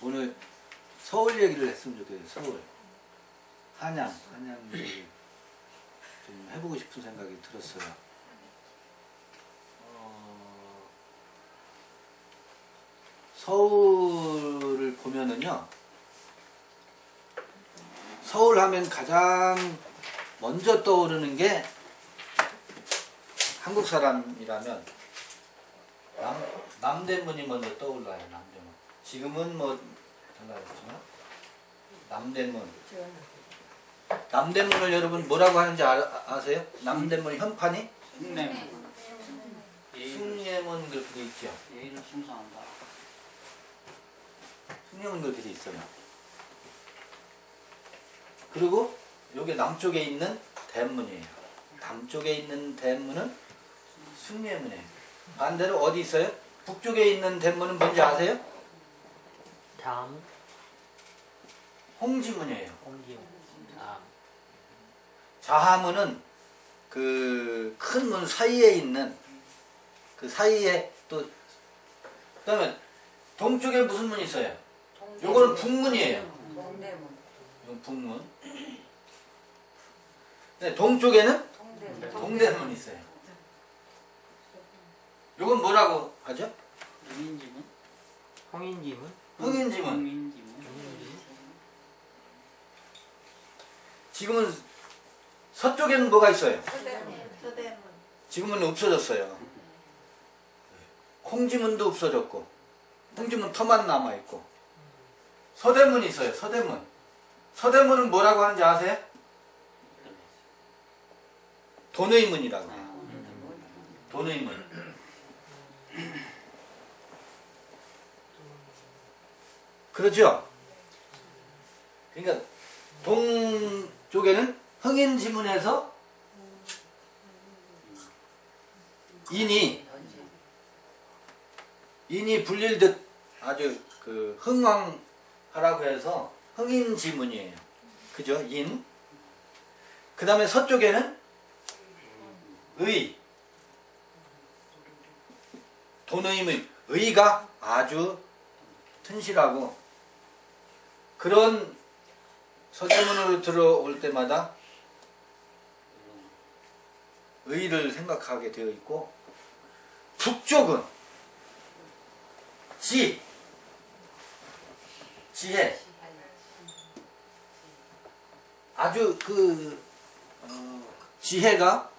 오늘 서울 얘기를 했으면 좋겠어요. 서울. 한양 얘기 좀 해보고 싶은 생각이 들었어요. 서울을 보면은요, 서울 하면 가장 먼저 떠오르는 게 한국 사람이라면 남대문이 먼저 떠올라요. 남대문. 지금은 뭐 달라졌지만 남대문을 여러분 뭐라고 하는지 아세요? 남대문 현판이? 숭례문 그렇게 돼 있죠. 예의를 충성한다. 숭례문 그렇게 돼 있어요. 그리고 여기 남쪽에 있는 대문이에요. 남쪽에 있는 대문은 숭례문이에요. 반대로 어디 있어요? 북쪽에 있는 대문은 뭔지 아세요? 홍지문이에요. 자하문은 그 큰 문 사이에 있는 그 사이에 또 그다음에 동쪽에 무슨 문이 있어요? 요거는 북문이에요. 이건 북문. 네, 동쪽에는 동대문이 있어요. 요건 뭐라고 하죠? 홍인지문? 홍인지문. 지금은 서쪽에는 뭐가 있어요? 서대문. 지금은 없어졌어요. 홍지문도 없어졌고 홍지문 터만 남아있고 서대문이 있어요. 서대문. 서대문은 뭐라고 하는지 아세요? 돈의문이라고 해요. 돈의문. 그렇죠? 그러니까 동쪽에는 흥인지문에서 인이 불릴듯 아주 그 흥왕하라고 해서 흥인지문이에요. 그죠? 인. 그 다음에 서쪽에는 돈의문. 의가 아주 튼실하고 그런 서대문으로 들어올 때마다 의를 생각하게 되어 있고 북쪽은 지혜. 아주 지혜가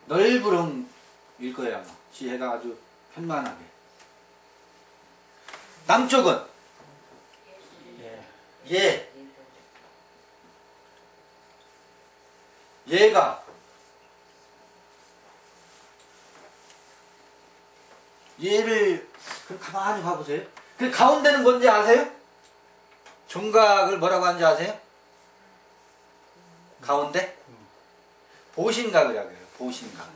넓으름일 거예요. 아마. 지혜가 아주 편만하게. 남쪽은 얘를 가만히 봐보세요. 그 가운데는 뭔지 아세요? 종각을 뭐라고 하는지 아세요? 가운데? 보신각이라고 해요. 보신각.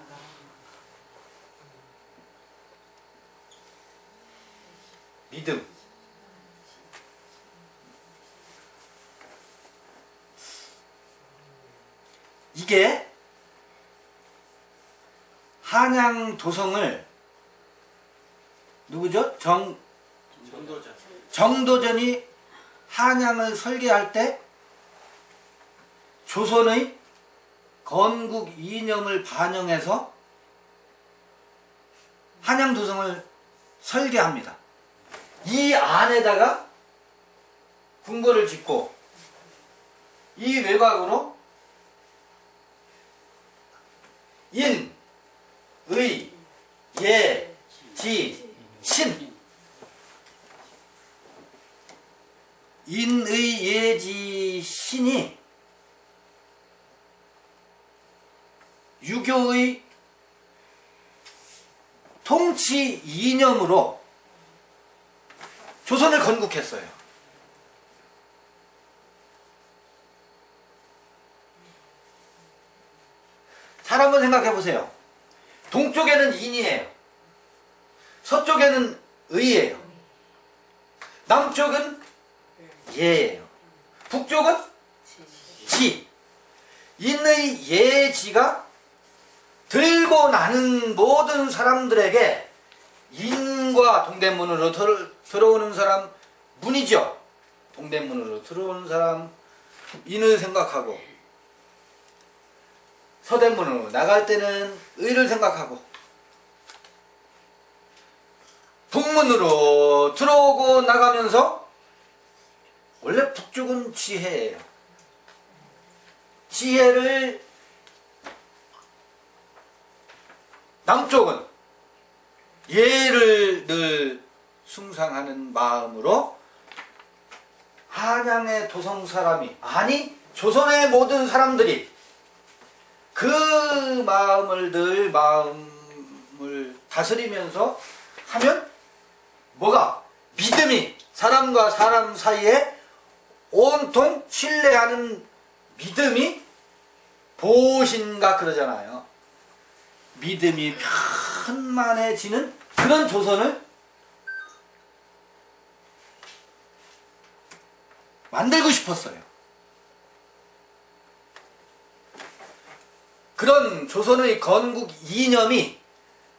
믿음. 이게 한양 도성을 누구죠? 정도전이 한양을 설계할 때 조선의 건국 이념을 반영해서 한양 도성을 설계합니다. 이 안에다가 궁궐을 짓고 이 외곽으로 인, 의, 예, 지, 신. 인의 예지 신이 유교의 통치 이념으로 조선을 건국했어요. 잘 한번 생각해 보세요. 동쪽에는 인이에요. 서쪽에는 의예요. 남쪽은 예예요. 북쪽은 지. 인의 예지가 들고 나는 모든 사람들에게 인 문과 동대문으로 들어오는 사람 문이죠. 동대문으로 들어오는 사람 인을 생각하고, 서대문으로 나갈 때는 의를 생각하고, 북문으로 들어오고 나가면서, 원래 북쪽은 지혜예요. 지혜를, 남쪽은 예를 늘 숭상하는 마음으로 한양의 도성 사람이, 아니 조선의 모든 사람들이 그 마음을 다스리면서 하면 뭐가? 믿음이, 사람과 사람 사이에 온통 신뢰하는 믿음이 보신가 그러잖아요. 믿음이 편만해지는 그런 조선을 만들고 싶었어요. 그런 조선의 건국 이념이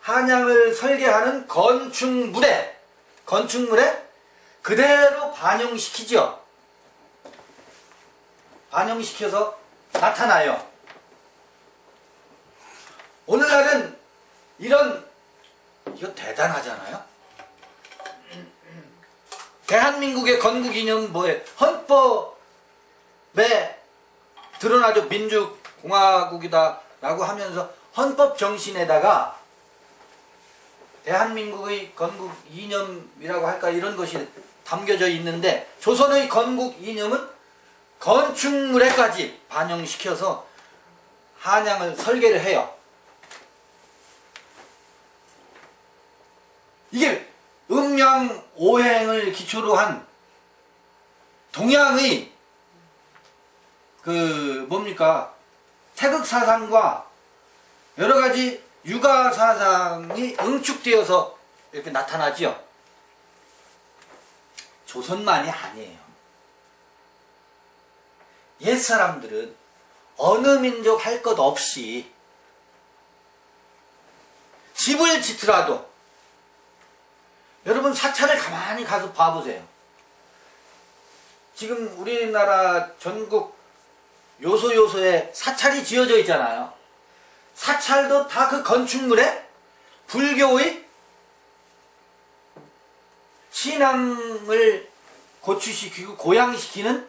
한양을 설계하는 건축물에 그대로 반영시키죠. 반영시켜서 나타나요. 오늘날은 이거 대단하잖아요. 대한민국의 건국 이념은 뭐예요? 헌법에 드러나죠. 민주공화국이다 라고 하면서 헌법 정신에다가 대한민국의 건국 이념이라고 할까, 이런 것이 담겨져 있는데, 조선의 건국 이념은 건축물에까지 반영시켜서 한양을 설계를 해요. 이게 음양오행을 기초로 한 동양의 태극사상과 여러가지 육아사상이 응축되어서 이렇게 나타나죠. 조선만이 아니에요. 옛사람들은 어느 민족 할 것 없이 집을 짓더라도, 여러분 사찰을 가만히 가서 봐보세요. 지금 우리나라 전국 요소요소에 사찰이 지어져 있잖아요. 사찰도 다 그 건축물에 불교의 신앙을 고취시키고 고양시키는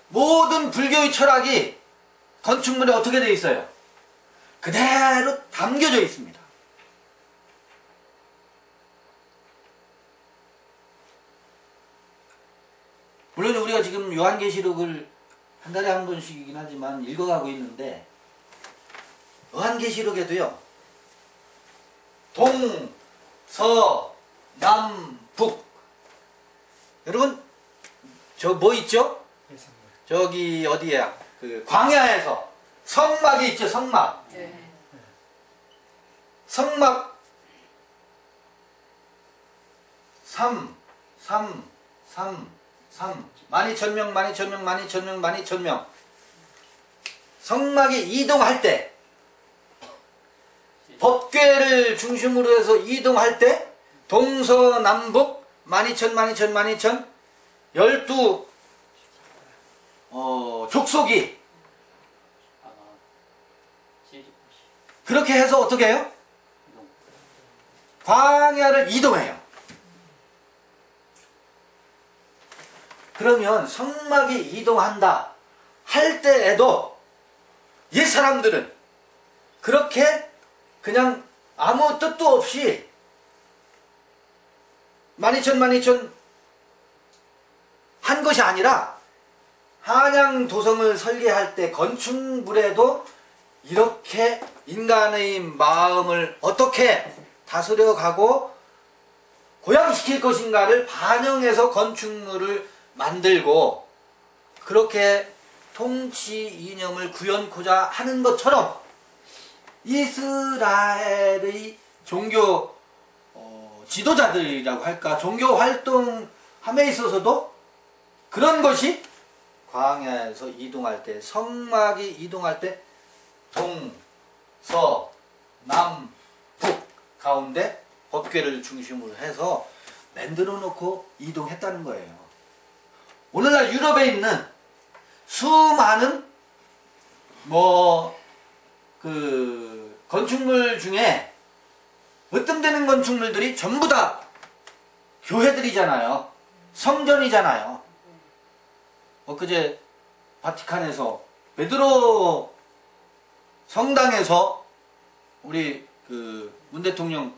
모든 불교의 철학이 건축물에 어떻게 되어 있어요? 그대로 담겨져 있습니다. 물론 우리가 지금 요한계시록을 한 달에 한 번씩이긴 하지만 읽어가고 있는데, 요한계시록에도요, 동, 서, 남, 북. 여러분, 저 뭐 있죠? 저기 어디야? 그 광야에서 성막이 있죠, 성막. 네. 성막 3 12,000명 성막이 이동할 때, 법궤를 중심으로 해서 이동할 때 동서남북 12,000 12 족속이 그렇게 해서 어떻게 해요? 광야를 이동해요. 그러면 성막이 이동한다 할 때에도 옛사람들은 그렇게 그냥 아무 뜻도 없이 12,000 한 것이 아니라, 한양 도성을 설계할 때 건축물에도 이렇게 인간의 마음을 어떻게 다스려가고 고양시킬 것인가를 반영해서 건축물을 만들고, 그렇게 통치 이념을 구현코자 하는 것처럼 이스라엘의 종교 지도자들이라고 할까, 종교 활동함에 있어서도 그런 것이 광야에서 이동할 때, 성막이 이동할 때 동, 서, 남, 북 가운데 법궤를 중심으로 해서 만들어 놓고 이동했다는 거예요. 오늘날 유럽에 있는 수많은 건축물 중에 으뜸되는 건축물들이 전부 다 교회들이잖아요. 성전이잖아요. 엊그제 바티칸에서 베드로 성당에서 우리 문 대통령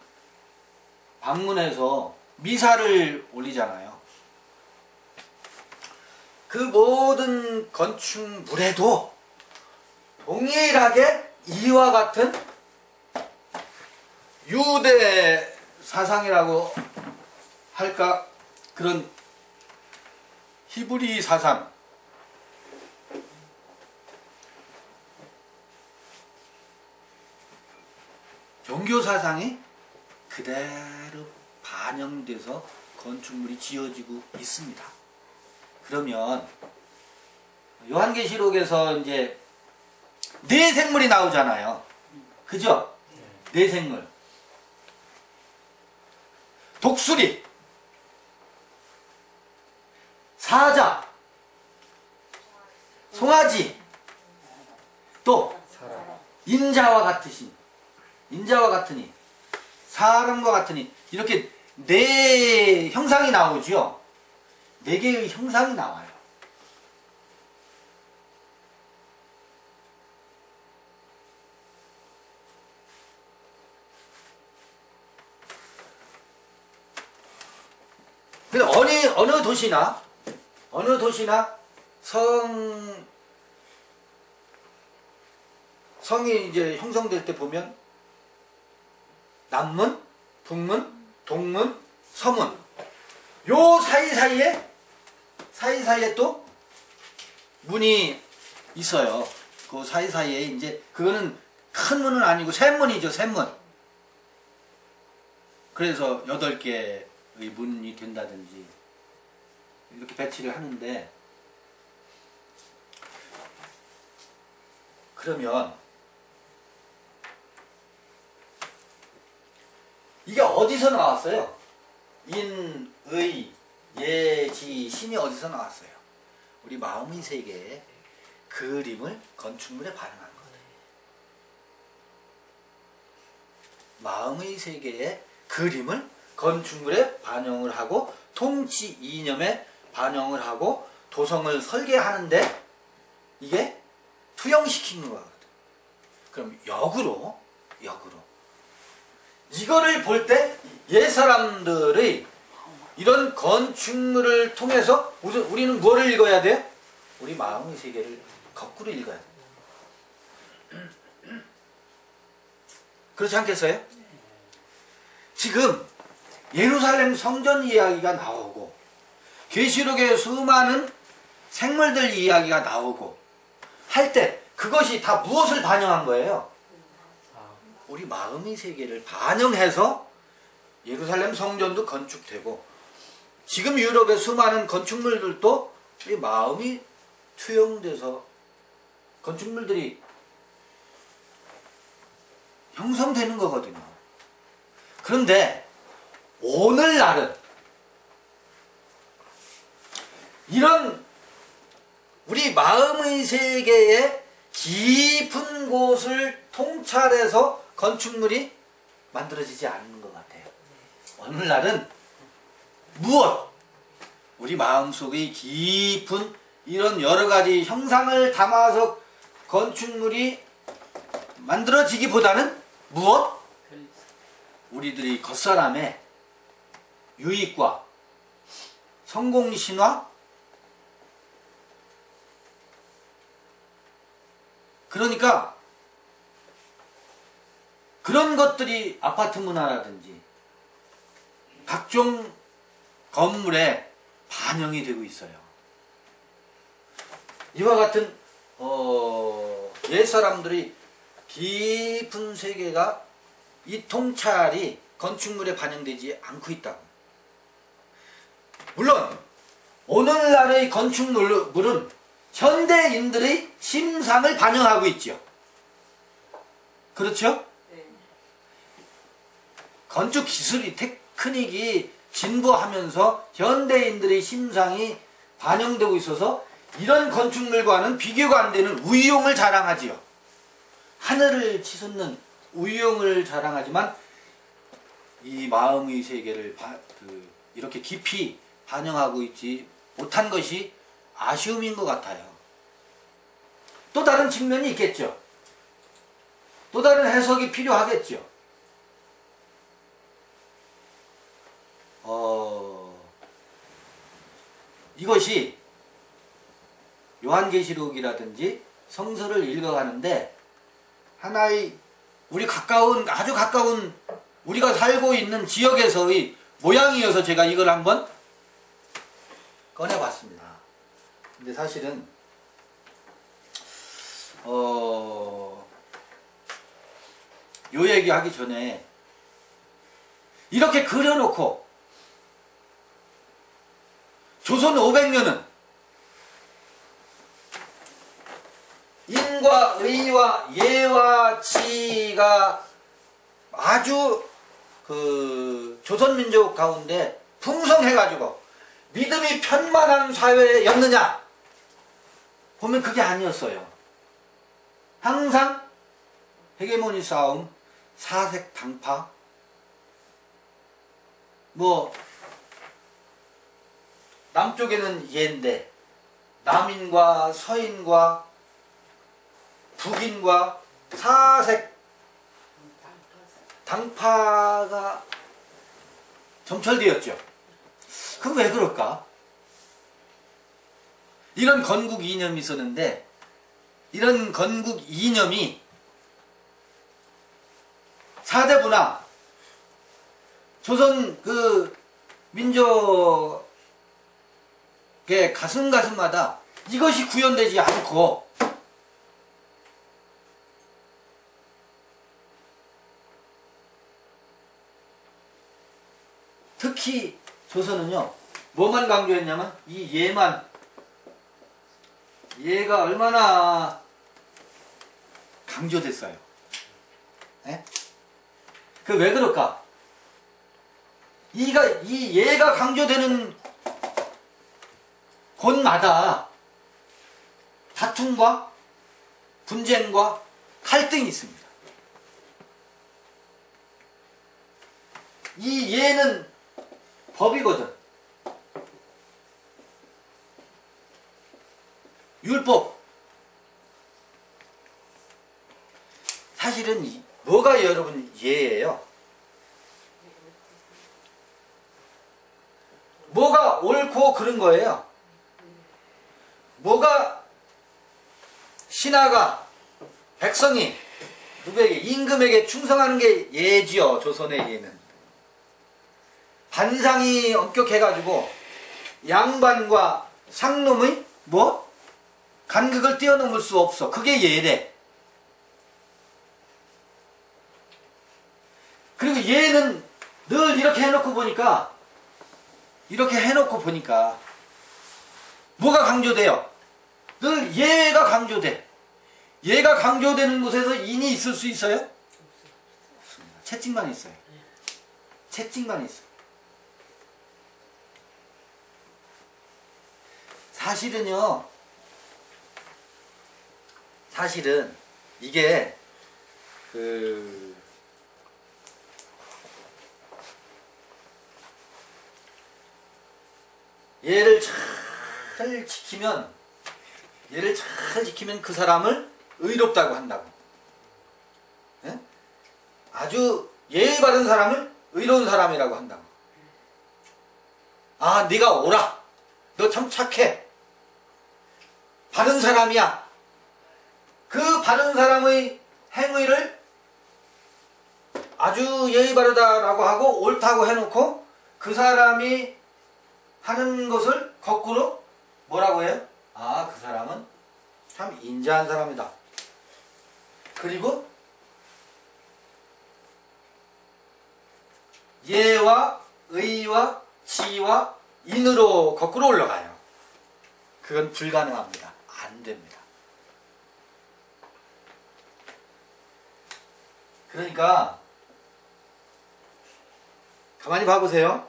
방문해서 미사를 올리잖아요. 그 모든 건축물에도 동일하게 이와 같은 유대 사상이라고 할까, 그런 히브리 사상, 종교 사상이 그대로 반영돼서 건축물이 지어지고 있습니다. 그러면 요한계시록에서 이제 네 생물이 나오잖아요. 그죠? 네 생물. 독수리, 사자, 송아지, 또 인자와 같으니, 사람과 같으니, 이렇게 네 형상이 나오죠. 네 개의 형상이 나와요. 근데 어느 도시나 성이 이제 형성될 때 보면 남문, 북문, 동문, 서문, 요 사이사이에 또 문이 있어요. 그 사이사이에 이제 그거는 큰 문은 아니고 샘문이죠, 샘문. 그래서 8개의 문이 된다든지 이렇게 배치를 하는데, 그러면 이게 어디서 나왔어요? 인, 의, 예, 지, 신이 어디서 나왔어요? 우리 마음의 세계의 그림을 건축물에 반영한 거예요. 마음의 세계의 그림을 건축물에 반영을 하고 통치 이념에 반영을 하고 도성을 설계하는데 이게 투영시키는 거거든. 그럼 역으로 이거를 볼 때 옛사람들의 이런 건축물을 통해서 우리는 뭐를 읽어야 돼요? 우리 마음의 세계를 거꾸로 읽어야 돼요. 그렇지 않겠어요? 지금 예루살렘 성전 이야기가 나오고 계시록의 수많은 생물들 이야기가 나오고 할 때 그것이 다 무엇을 반영한 거예요? 우리 마음의 세계를 반영해서 예루살렘 성전도 건축되고 지금 유럽의 수많은 건축물들도 우리 마음이 투영돼서 건축물들이 형성되는 거거든요. 그런데 오늘날은 이런 우리 마음의 세계의 깊은 곳을 통찰해서 건축물이 만들어지지 않는 것 같아요. 오늘날은 무엇? 우리 마음속의 깊은 이런 여러가지 형상을 담아서 건축물이 만들어지기보다는 무엇? 우리들이 겉사람의 유익과 성공신화, 그러니까 그런 것들이 아파트 문화라든지 각종 건물에 반영이 되고 있어요. 이와 같은 옛사람들이 깊은 세계가 이 통찰이 건축물에 반영되지 않고 있다고. 물론 오늘날의 건축물은 현대인들의 심상을 반영하고 있죠. 그렇죠? 건축 기술이 테크닉이 진보하면서 현대인들의 심상이 반영되고 있어서 이런 건축물과는 비교가 안 되는 우위용을 자랑하지요. 하늘을 치솟는 우위용을 자랑하지만 이 마음의 세계를 이렇게 깊이 반영하고 있지 못한 것이 아쉬움인 것 같아요. 또 다른 측면이 있겠죠. 또 다른 해석이 필요하겠죠. 이것이 요한계시록이라든지 성서를 읽어가는데 하나의 아주 가까운 우리가 살고 있는 지역에서의 모양이어서 제가 이걸 한번 꺼내봤습니다. 근데 사실은 요 얘기하기 전에 이렇게 그려놓고 조선 500년은 인과 의와 예와 지가 아주 조선민족 가운데 풍성해가지고 믿음이 편만한 사회였느냐 보면 그게 아니었어요. 항상 헤게모니 싸움, 사색 당파, 남쪽에는 예인데 남인과 서인과 북인과 사색 당파가 점철되었죠. 그건 왜 그럴까? 이런 건국 이념이 있었는데 이런 건국 이념이 사대부나 조선 민족의 가슴마다 이것이 구현되지 않고 특히 조선은요 뭐만 강조했냐면 이 예가 얼마나 강조됐어요. 예? 왜 그럴까? 이 예가 강조되는 곳마다 다툼과 분쟁과 갈등이 있습니다. 이 예는 법이거든. 율법. 사실은 뭐가 여러분 예예요? 뭐가 옳고 그른 거예요? 뭐가 신하가 백성이 누구에게 임금에게 충성하는 게 예지요. 조선의 예는 반상이 엄격해가지고 양반과 상놈의 간극을 뛰어넘을 수 없어. 그게 예래. 그리고 예는 늘 이렇게 해놓고 보니까 뭐가 강조돼요? 늘 예가 강조돼. 예가 강조되는 곳에서 인이 있을 수 있어요? 없습니다. 채찍만 있어요. 채찍만 있어요. 사실은 이게 얘를 잘 지키면 그 사람을 의롭다고 한다고. 예? 아주 예의 바른 사람을 의로운 사람이라고 한다고. 아, 네가 옳아. 너 참 착해. 바른 사람이야. 그 바른 사람의 행위를 아주 예의 바르다라고 하고 옳다고 해놓고 그 사람이 하는 것을 거꾸로 뭐라고 해요? 아, 그 사람은 참 인자한 사람이다. 그리고 예와 의와 지와 인으로 거꾸로 올라가요. 그건 불가능합니다. 안 됩니다. 그러니까 가만히 봐보세요.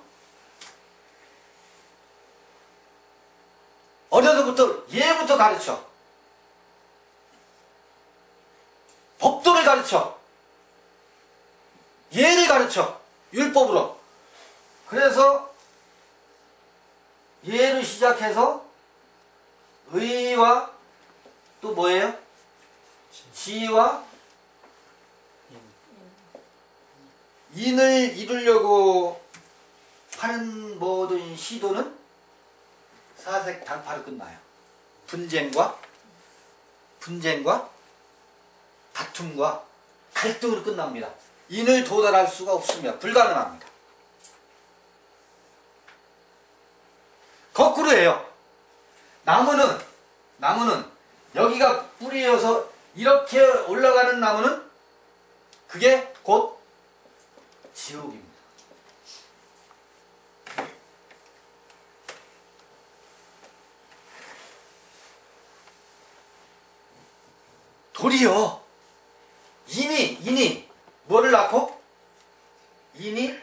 어려서부터 예부터 가르쳐. 법도를 가르쳐. 예를 가르쳐. 율법으로. 그래서 예를 시작해서 의와 또 뭐예요? 지와 인을 이루려고 하는 모든 시도는 사색 당파로 끝나요. 분쟁과 다툼과 갈등으로 끝납니다. 인을 도달할 수가 없습니다. 불가능합니다. 거꾸로 해요. 나무는 여기가 뿌리여서 이렇게 올라가는 나무는 그게 곧 지옥입니다. 도리어 인이 뭐를 낳고? 인이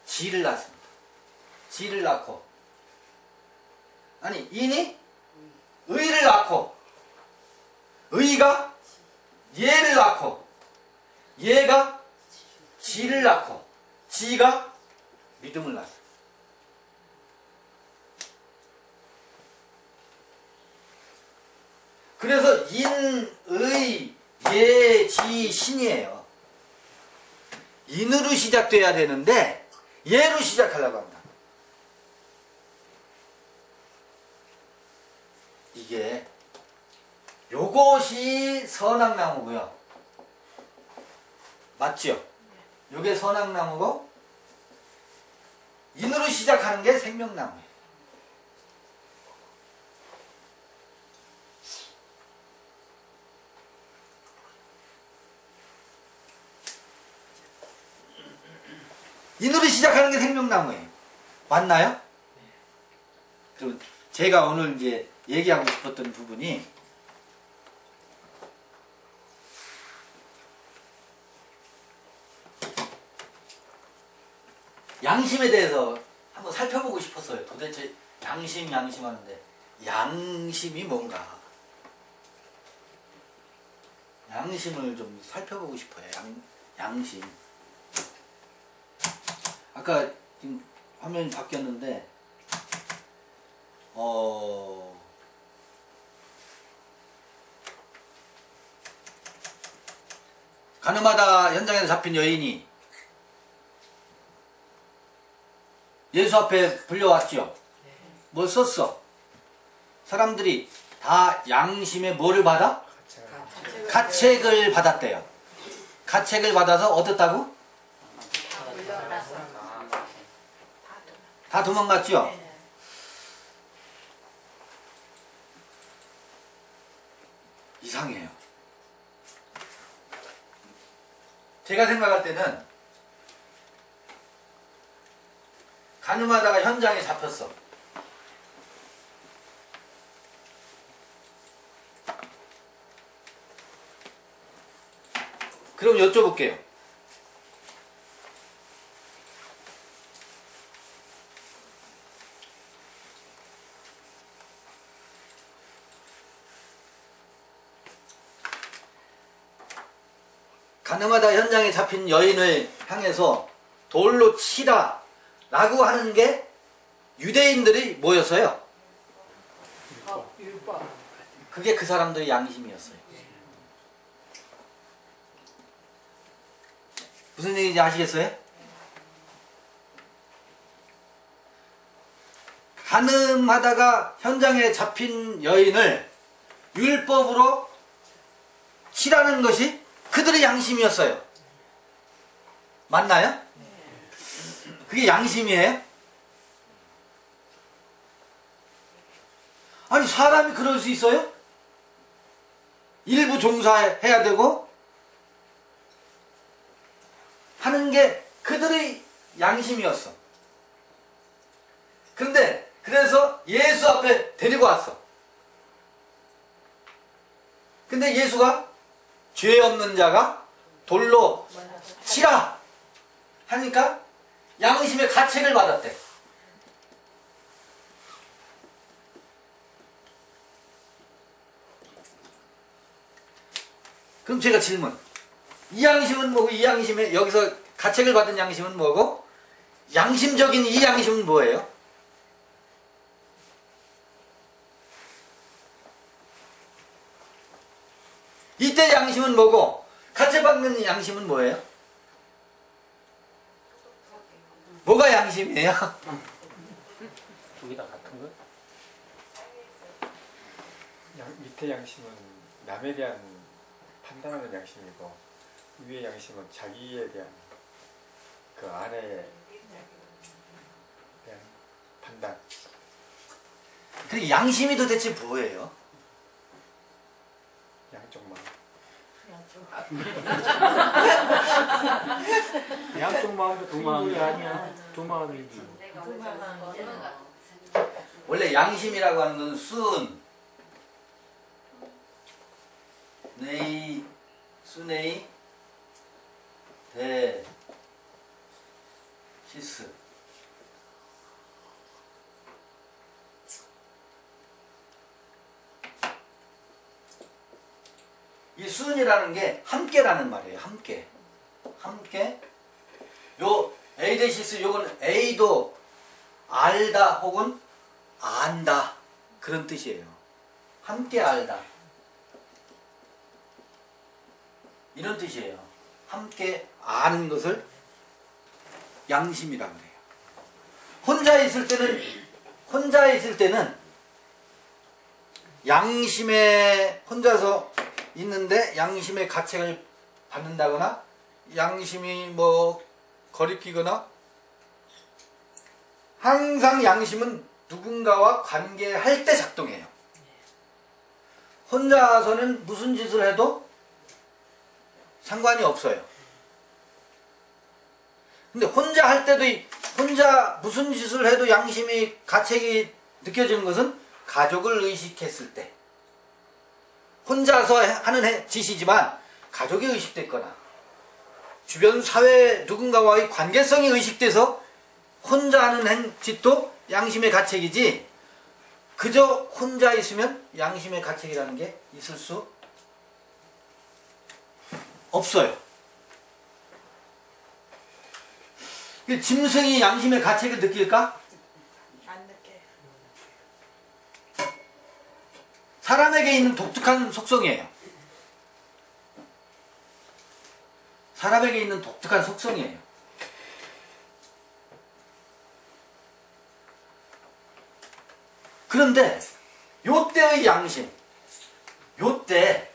지를 낳습니다. 지를 낳고 아니 인이 의를 낳고 의가 예를 낳고 예가 지를 낳고 지가 믿음을 낳습니다. 그래서 인, 의, 예, 지, 신이에요. 인으로 시작돼야 되는데 예로 시작하려고 합니다. 이게 요것이 선악나무고요. 맞죠? 요게 선악나무고 인으로 시작하는 게 생명나무예요. 인으로 시작하는 게 생명나무예요. 맞나요? 그리고 제가 오늘 이제 얘기하고 싶었던 부분이 양심에 대해서 한번 살펴보고 싶었어요. 도대체 양심 하는데 양심이 뭔가 양심을 좀 살펴보고 싶어요. 양심. 아까 지금 화면이 바뀌었는데 가늠하다 현장에서 잡힌 여인이 예수 앞에 불려왔죠. 뭘 썼어? 사람들이 다 양심의 뭐를 받아? 가책을 받았대요. 가책을 받아서 얻었다고? 다 도망갔죠? 이상해요. 제가 생각할 때는 가늠하다가 현장에 잡혔어. 그럼 여쭤볼게요. 가늠하다 현장에 잡힌 여인을 향해서 돌로 치라 라고 하는 게 유대인들이 뭐였어요? 율법. 그게 그 사람들의 양심이었어요. 무슨 얘기인지 아시겠어요? 가늠하다가 현장에 잡힌 여인을 율법으로 치라는 것이 그들의 양심이었어요. 맞나요? 그게 양심이에요? 아니 사람이 그럴 수 있어요? 일부 종사해야 되고 하는 게 그들의 양심이었어. 그런데 그래서 예수 앞에 데리고 왔어. 근데 예수가 죄 없는 자가 돌로 치라 하니까 양심의 가책을 받았대. 그럼 제가 질문. 이 양심은 뭐고 이 양심에 여기서 가책을 받은 양심은 뭐고 양심적인 이 양심은 뭐예요? 이때 양심은 뭐고 가책받는 양심은 뭐예요? 뭐가 양심이에요? 두 개 다 같은 거? 밑에 양심은 남에 대한 판단하는 양심이고 위의 양심은 자기에 대한 그 안에 대한 판단. 그 양심이 도대체 뭐예요? 양쪽 마음. 양쪽 마음도 두 마음이 아니야. 두 마음이지. 원래 양심이라고 하는 건 순, 네이, 순네이, 대, 시스. 이 순이라는 게 함께라는 말이에요. 함께. 함께. 요 A 대시스 요건 A도 알다 혹은 안다 그런 뜻이에요. 함께 알다 이런 뜻이에요. 함께 아는 것을 양심이라고 해요. 혼자 있을 때는 양심에 혼자서 있는데 양심의 가책을 받는다거나 양심이 뭐 거리끼거나 항상 양심은 누군가와 관계할 때 작동해요. 혼자서는 무슨 짓을 해도 상관이 없어요. 근데 혼자 할 때도 혼자 무슨 짓을 해도 양심이 가책이 느껴지는 것은 가족을 의식했을 때 혼자서 하는 짓이지만 가족이 의식됐거나 주변 사회 누군가와의 관계성이 의식돼서 혼자 하는 짓도 양심의 가책이지 그저 혼자 있으면 양심의 가책이라는 게 있을 수 없어요. 짐승이 양심의 가책을 느낄까? 안 느껴요. 사람에게 있는 독특한 속성이에요. 사람에게 있는 독특한 속성이에요. 그런데 요때의 양심, 요때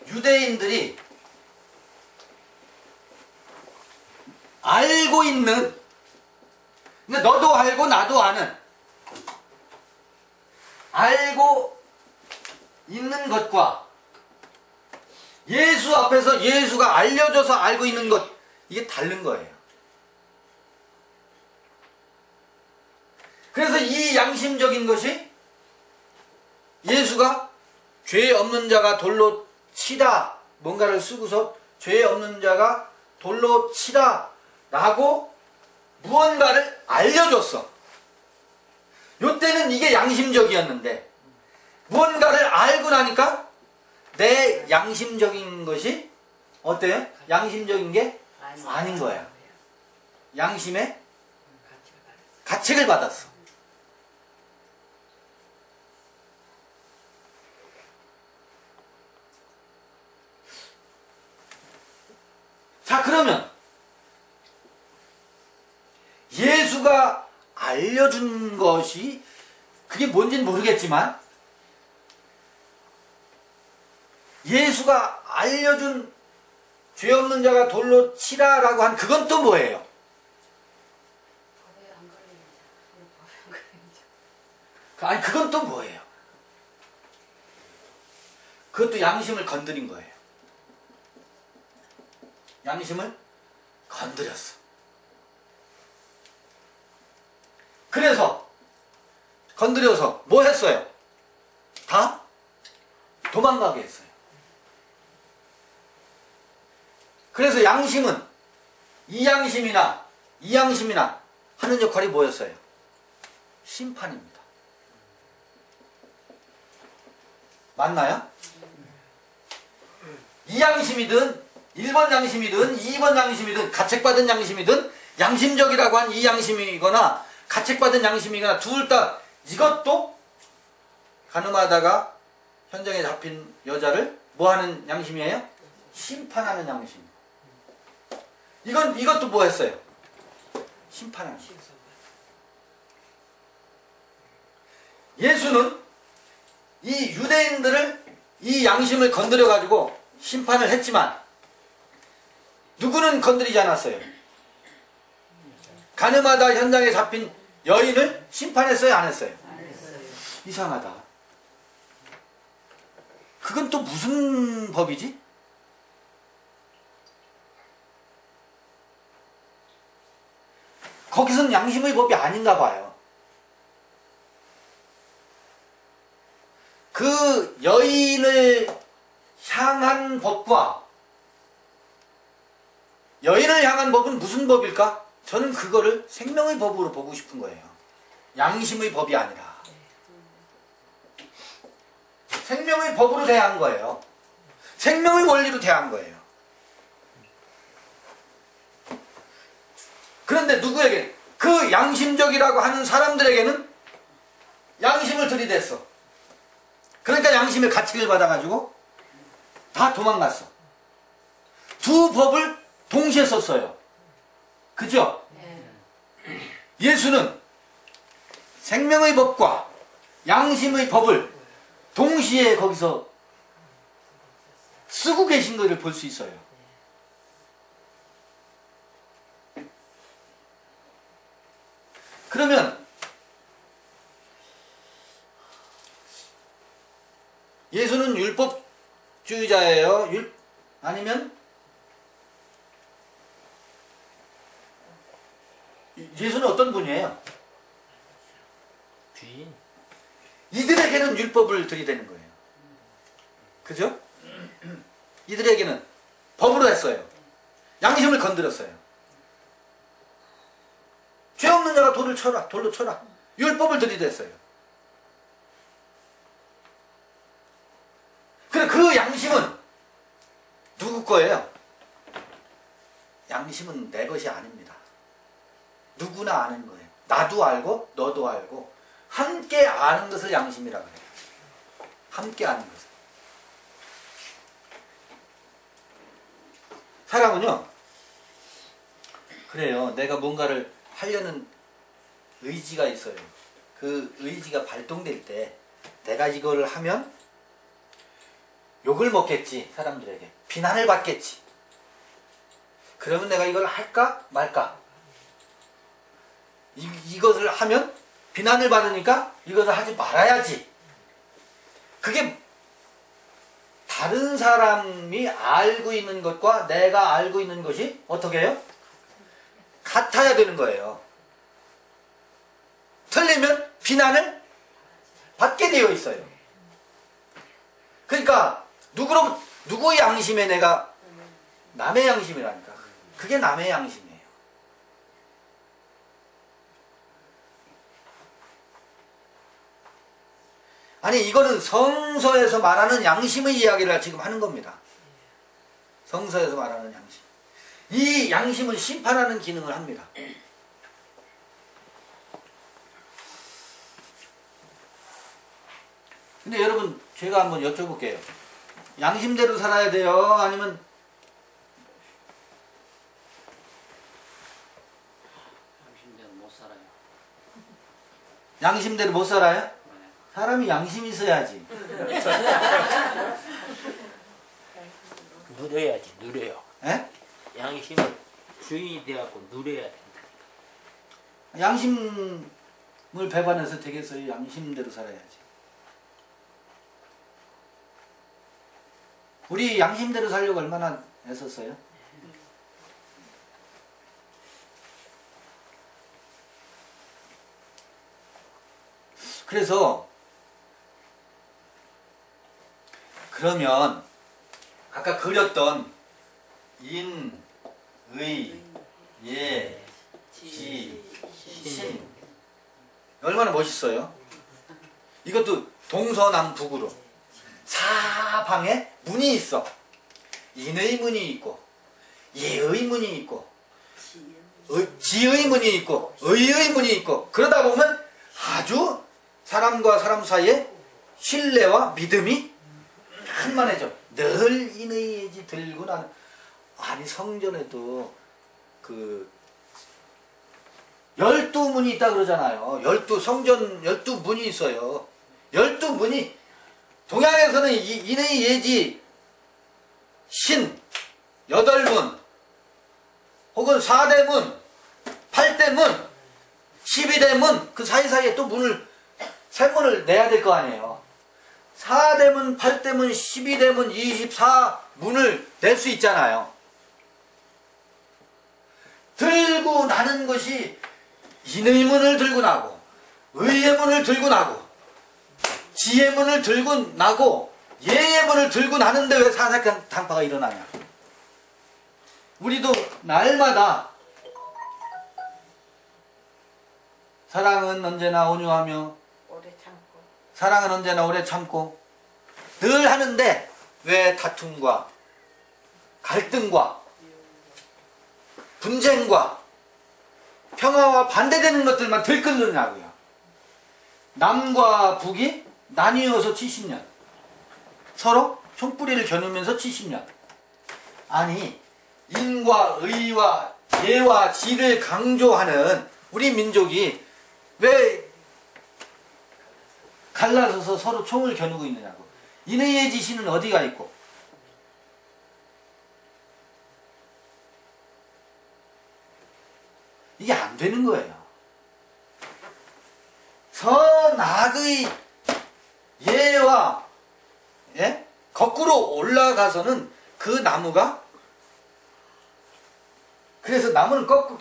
유대인들이 알고 있는, 근데 너도 알고 나도 아는, 알고 있는 것과 예수 앞에서 예수가 알려줘서 알고 있는 것, 이게 다른 거예요. 그래서 이 양심적인 것이 예수가 죄 없는 자가 돌로 치라, 뭔가를 쓰고서 죄 없는 자가 돌로 치라 라고 무언가를 알려줬어. 요때는 이게 양심적이었는데 무언가를 알고 나니까 내 양심적인 것이 어때요? 양심적인 게 아닌 거야. 양심의 가책을 받았어. 자, 그러면 예수가 알려준 것이 그게 뭔지는 모르겠지만 예수가 알려준 죄 없는 자가 돌로 치라라고 한 그건 또 뭐예요? 아니 그건 또 뭐예요? 그것도 양심을 건드린 거예요. 양심을 건드렸어. 그래서 건드려서 뭐 했어요? 다 도망가게 했어요. 그래서 양심은 이 양심이나 이 양심이나 하는 역할이 뭐였어요? 심판입니다. 맞나요? 이 양심이든 1번 양심이든 2번 양심이든 가책받은 양심이든 양심적이라고 한 이 양심이거나 가책받은 양심이거나 둘 다 이것도 가늠하다가 현장에 잡힌 여자를 뭐하는 양심이에요? 심판하는 양심. 이것도 뭐 했어요? 심판하는 양심. 예수는 이 유대인들을 이 양심을 건드려 가지고 심판을 했지만 누구는 건드리지 않았어요. 가늠하다 현장에 잡힌 여인을 심판했어요, 안 했어요? 이상하다. 그건 또 무슨 법이지? 거기서는 양심의 법이 아닌가 봐요. 그 여인을 향한 법과 여인을 향한 법은 무슨 법일까? 저는 그거를 생명의 법으로 보고 싶은 거예요. 양심의 법이 아니라 생명의 법으로 대한 거예요. 생명의 원리로 대한 거예요. 그런데 누구에게? 그 양심적이라고 하는 사람들에게는 양심을 들이댔어. 그러니까 양심의 가책을 받아가지고 다 도망갔어. 두 법을 동시에 썼어요. 그죠? 예수는 생명의 법과 양심의 법을 동시에 거기서 쓰고 계신 것을 볼 수 있어요. 그러면 예수는 율법주의자예요? 아니면 예수는 어떤 분이에요? 주인. 이들에게는 율법을 들이대는 거예요. 그죠? 이들에게는 법으로 했어요. 양심을 건드렸어요. 죄 없는 자가 돌을 쳐라, 돌로 쳐라. 율법을 들이댔어요. 그래, 그 양심은 누구 거예요? 양심은 내 것이 아닙니다. 누구나 아는 거예요. 나도 알고 너도 알고 함께 아는 것을 양심이라고 해요. 함께 아는 것을. 사람은요, 그래요. 내가 뭔가를 하려는 의지가 있어요. 그 의지가 발동될 때 내가 이거를 하면 욕을 먹겠지, 사람들에게. 비난을 받겠지. 그러면 내가 이걸 할까 말까? 이것을 하면 비난을 받으니까 이것을 하지 말아야지. 그게 다른 사람이 알고 있는 것과 내가 알고 있는 것이 어떻게 해요? 같아야 되는 거예요. 틀리면 비난을 받게 되어 있어요. 그러니까 누구의 양심에 내가 남의 양심이라니까. 그게 남의 양심이에요. 아니, 이거는 성서에서 말하는 양심의 이야기를 지금 하는 겁니다. 성서에서 말하는 양심. 이 양심은 심판하는 기능을 합니다. 근데 여러분, 제가 한번 여쭤볼게요. 양심대로 살아야 돼요? 아니면 양심대로 못 살아요. 양심대로 못 살아요? 네. 사람이 양심이 있어야지. 누려야지, 누려요. 에? 양심을 주인이 돼갖고 누려야 돼. 양심을 배반해서 되겠어요? 양심대로 살아야지. 우리 양심대로 살려고 얼마나 애썼어요? 그래서 그러면 아까 그렸던 인, 의, 예, 지, 신. 얼마나 멋있어요? 이것도 동서남북으로 사방에 문이 있어. 인의 문이 있고 예의 문이 있고 지의 문이 있고 의의 문이 있고, 그러다 보면 아주 사람과 사람 사이에 신뢰와 믿음이 한만해져. 늘 인의 예지 들고 나는. 아니 성전에도 그 12문이 있다 그러잖아요. 12성전 12문이 있어요. 12문이 동양에서는 인의 예지 신 8문 혹은 4대문 8대문 12대문, 그 사이사이에 또 문을 세문을 내야 될 거 아니에요. 4대문 8대문 12대문 24문을 낼 수 있잖아요. 들고 나는 것이 인의 문을 들고 나고 의의 문을 들고 나고 지혜의 문을 들고 나고 예의 문을 들고 나는데 왜 사사당파가 일어나냐. 우리도 날마다 사랑은 언제나 온유하며 오래 참고 사랑은 언제나 오래 참고 늘 하는데 왜 다툼과 갈등과 분쟁과 평화와 반대되는 것들만 들끓느냐고요. 남과 북이 나뉘어서 70년, 서로 총뿌리를 겨누면서 70년. 아니 인과 의와 예와 지를 강조하는 우리 민족이 왜 갈라서서 서로 총을 겨누고 있느냐고. 인의 지시는 어디가 있고 이게 안 되는 거예요. 선악의 예와 거꾸로 올라가서는 그 나무가, 그래서 나무는 거꾸로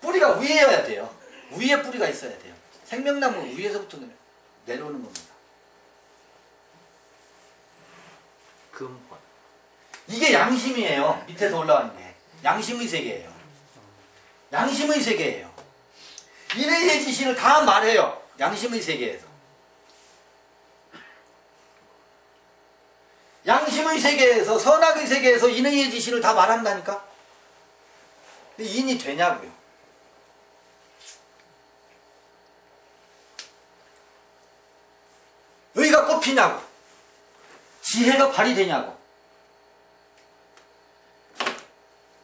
뿌리가 위에여야 돼요. 위에 뿌리가 있어야 돼요. 생명나무는 위에서부터 내려오는 겁니다. 근본. 이게 양심이에요. 밑에서 올라가는 게 양심의 세계예요. 양심의 세계예요. 인의 지신을 다 말해요. 양심의 세계에서. 양심의 세계에서, 선악의 세계에서 인의 지신을 다 말한다니까. 근데 인이 되냐고요. 의가 꼽히냐고. 지혜가 발휘되냐고.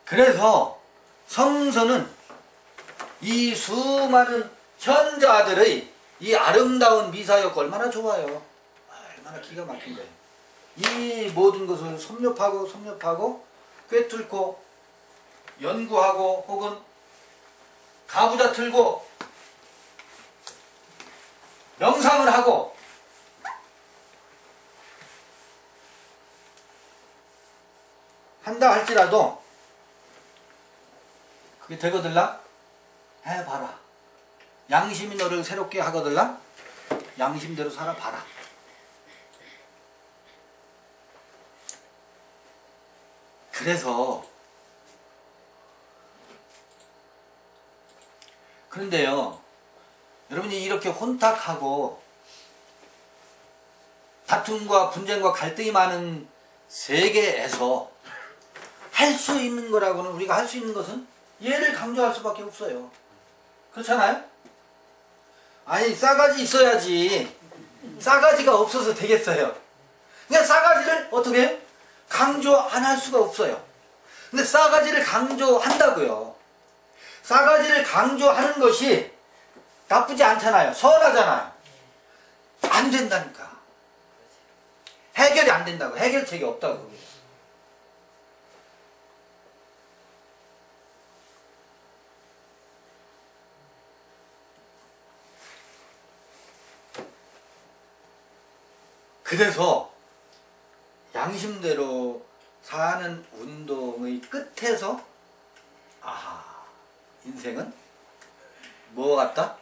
그래서 성서는 이 수많은 현자들의 이 아름다운 미사역 얼마나 좋아요. 얼마나 기가 막힌 거예요. 이 모든 것을 섭렵하고 꿰뚫고 연구하고 혹은 가부좌 틀고 명상을 하고 한다 할지라도 그게 되거들라? 해봐라. 양심이 너를 새롭게 하거들라? 양심대로 살아봐라. 그런데요, 여러분이 이렇게 혼탁하고 다툼과 분쟁과 갈등이 많은 세계에서 할 수 있는 거라고는, 우리가 할 수 있는 것은 예를 강조할 수밖에 없어요. 그렇잖아요? 아니 싸가지 있어야지. 싸가지가 없어서 되겠어요. 그냥 싸가지를 어떻게 해요? 강조 안 할 수가 없어요. 근데 싸가지를 강조한다고요. 싸가지를 강조하는 것이 나쁘지 않잖아요. 선하잖아요. 안 된다니까. 해결이 안 된다고. 해결책이 없다고. 그래서 양심대로 사는 운동의 끝에서 인생은 뭐 같다?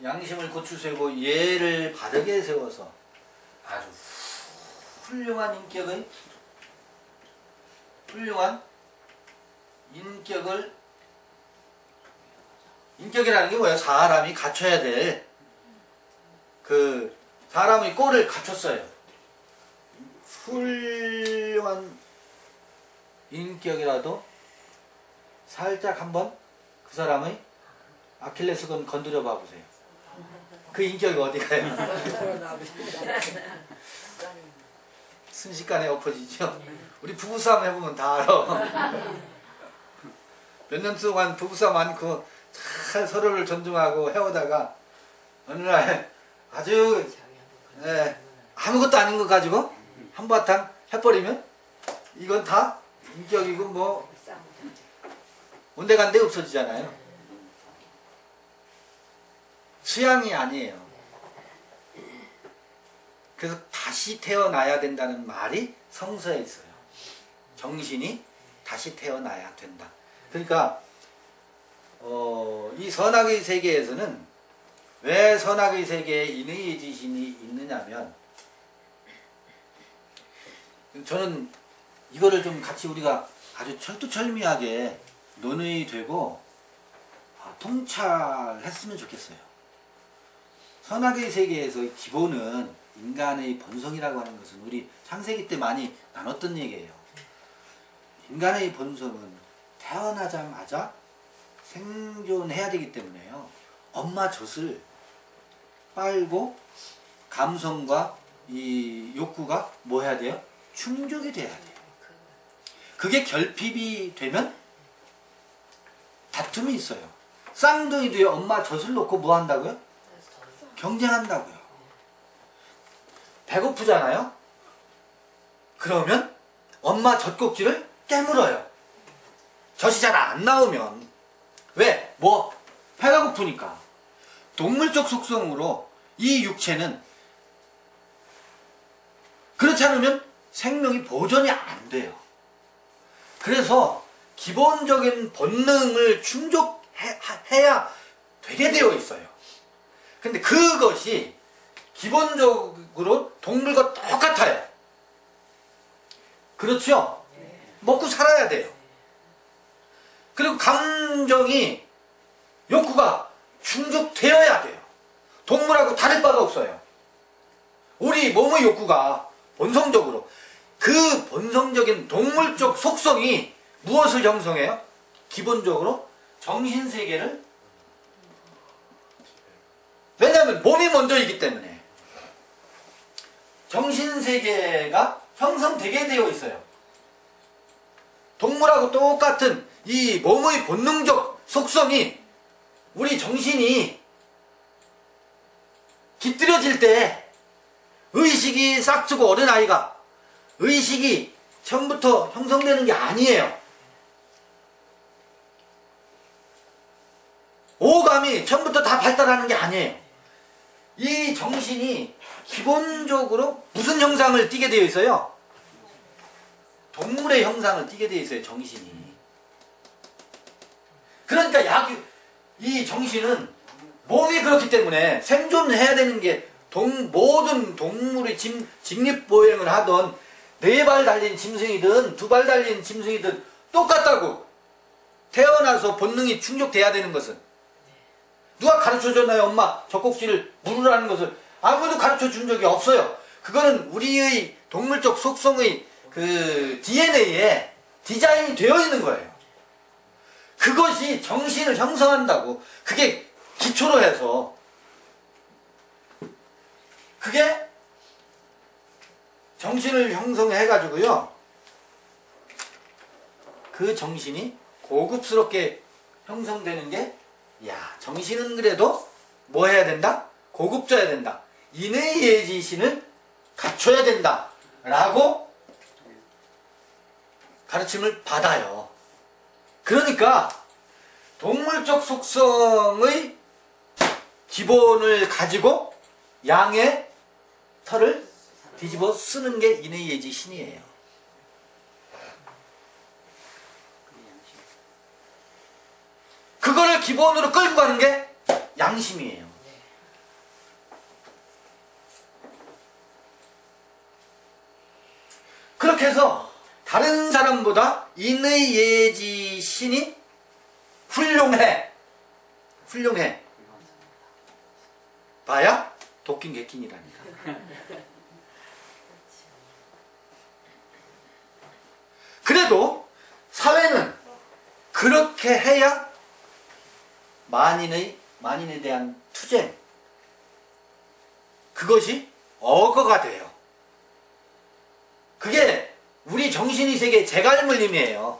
양심을 고추 세우고 예를 바르게 세워서 아주 훌륭한 인격의 훌륭한 인격이라는 게 뭐예요? 사람이 갖춰야 될 그 사람의 꼴을 갖췄어요. 훌륭한 인격이라도 살짝 한번 그 사람의 아킬레스건 건드려 봐 보세요. 그 인격이 어디 가요? 순식간에 엎어지죠. 우리 부부싸움 해보면 다 알아. 몇 년 동안 부부싸움 많고 잘 서로를 존중하고 해오다가 어느 날 아주 아무것도 아닌 거 가지고 한바탕 해버리면 이건 다 인격이고 뭐 온데간데 없어지잖아요. 수양이 아니에요. 그래서 다시 태어나야 된다는 말이 성서에 있어요. 정신이 다시 태어나야 된다. 그러니까 이 선악의 세계에서는 왜 선악의 세계에 인의 지신이 있느냐면, 저는 이거를 좀 같이 우리가 아주 철두철미하게 논의되고 통찰했으면 좋겠어요. 선악의 세계에서의 기본은 인간의 본성이라고 하는 것은 우리 창세기 때 많이 나눴던 얘기예요. 인간의 본성은 태어나자마자 생존해야 되기 때문에요. 엄마 젖을 빨고 감성과 이 욕구가 뭐 해야 돼요? 충족이 돼야 돼요. 그게 결핍이 되면 다툼이 있어요. 쌍둥이도요, 엄마 젖을 놓고 뭐 한다고요? 경쟁한다고요. 배고프잖아요? 그러면 엄마 젖꼭지를 깨물어요. 젖이 잘 안 나오면. 왜? 뭐? 배가 고프니까. 동물적 속성으로 이 육체는 그렇지 않으면 생명이 보존이 안 돼요. 그래서 기본적인 본능을 충족해야 되게 되어 있어요. 근데 그것이 기본적으로 동물과 똑같아요. 그렇죠? 먹고 살아야 돼요. 그리고 감정이, 욕구가 충족되어야 돼요. 동물하고 다를 바가 없어요. 우리 몸의 욕구가 본성적으로, 그 본성적인 동물적 속성이 무엇을 형성해요? 기본적으로 정신세계를, 왜냐하면 몸이 먼저이기 때문에 정신세계가 형성되게 되어 있어요. 동물하고 똑같은 이 몸의 본능적 속성이, 우리 정신이 깃들여질 때 의식이 싹트고 어린아이가 의식이 처음부터 형성되는 게 아니에요. 오감이 처음부터 다 발달하는 게 아니에요. 이 정신이 기본적으로 무슨 형상을 띠게 되어 있어요? 동물의 형상을 띠게 되어 있어요, 정신이. 그러니까 이 정신은 몸이 그렇기 때문에 생존해야 되는 게, 모든 동물이 직립보행을 하던 4발 달린 짐승이든 2발 달린 짐승이든 똑같다고. 태어나서 본능이 충족돼야 되는 것은. 누가 가르쳐줬나요? 엄마 젖꼭지를 물으라는 것을 아무도 가르쳐준 적이 없어요. 그거는 우리의 동물적 속성의 그 DNA에 디자인이 되어 있는 거예요. 그것이 정신을 형성한다고. 그게 기초로 해서, 그게 정신을 형성해가지고요, 그 정신이 고급스럽게 형성되는 게, 야, 정신은 그래도 뭐 해야 된다? 고급져야 된다. 인의예지신을 갖춰야 된다 라고 가르침을 받아요. 그러니까 동물적 속성의 기본을 가지고 양의 털을 뒤집어 쓰는 게 인의예지신이에요. 그거를 기본으로 끌고 가는 게 양심이에요. 다른 사람보다 인의 예지 신이 훌륭해. 훌륭해. 봐야 도끼 개낀이라니까. 그래도 사회는 그렇게 해야 만인에 대한 투쟁, 그것이 어거가 돼요. 그게 우리 정신의 세계의 재갈물림이에요.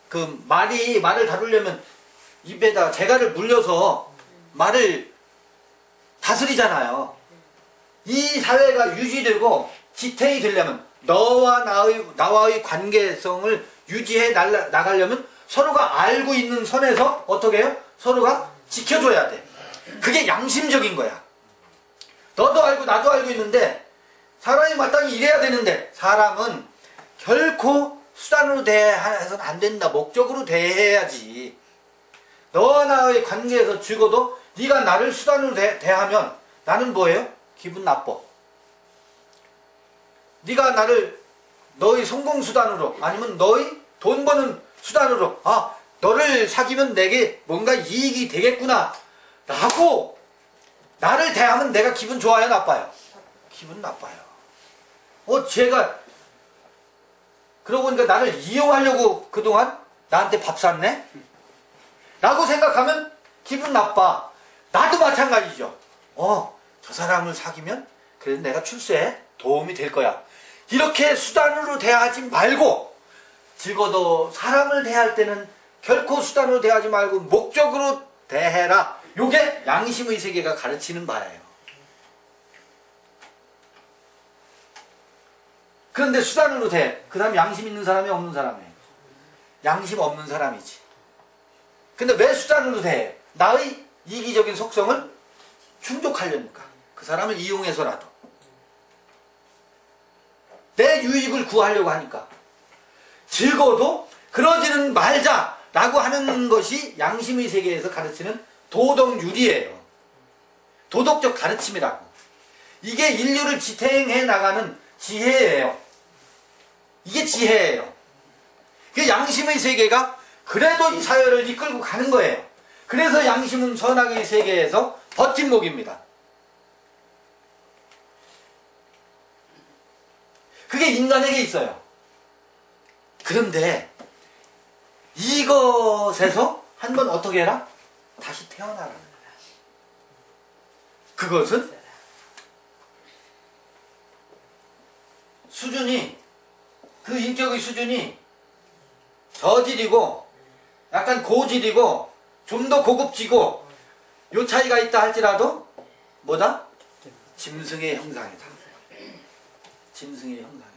그 말을 다루려면 입에다 재갈을 물려서 말을 다스리잖아요. 이 사회가 유지되고 지탱이 되려면 너와 나와의 관계성을 유지해 나가려면 서로가 알고 있는 선에서 어떻게 해요? 서로가 지켜줘야 돼. 그게 양심적인 거야. 너도 알고 나도 알고 있는데 사람이 마땅히 이래야 되는데 사람은 결코 수단으로 대해서는 안 된다. 목적으로 대해야지. 너와 나의 관계에서 죽어도 네가 나를 수단으로 대하면 나는 뭐예요? 기분 나빠. 네가 나를 너의 성공수단으로 아니면 너의 돈 버는 수단으로 너를 사귀면 내게 뭔가 이익이 되겠구나 라고 나를 대하면 내가 기분 좋아요? 나빠요? 기분 나빠요. 쟤가 그러고 보니까 나를 이용하려고 그동안 나한테 밥 샀네? 라고 생각하면 기분 나빠. 나도 마찬가지죠. 저 사람을 사귀면 그래도 내가 출세에 도움이 될 거야. 이렇게 수단으로 대하지 말고 적어도 사람을 대할 때는 결코 수단으로 대하지 말고 목적으로 대해라. 요게 양심의 세계가 가르치는 바예요. 그런데 수단으로 대. 그 사람 양심 있는 사람이 없는 사람이에요. 양심 없는 사람이지. 근데 왜 수단으로 대? 나의 이기적인 속성을 충족하려니까. 그 사람을 이용해서라도. 내 유익을 구하려고 하니까. 적어도 그러지는 말자라고 하는 것이 양심의 세계에서 가르치는 도덕윤리예요. 도덕적 가르침이라고. 이게 인류를 지탱해 나가는 지혜예요. 이게 지혜예요. 그 양심의 세계가 그래도 이 사회를 이끌고 가는 거예요. 그래서 양심은 선악의 세계에서 버팀목입니다. 그게 인간에게 있어요. 그런데 이것에서 한번 어떻게 해라? 다시 태어나라는 거야. 그것은 수준이, 그 인격의 수준이 저질이고 약간 고질이고 좀 더 고급지고 요 차이가 있다 할지라도 뭐다? 짐승의 형상이다. 짐승의 형상이다.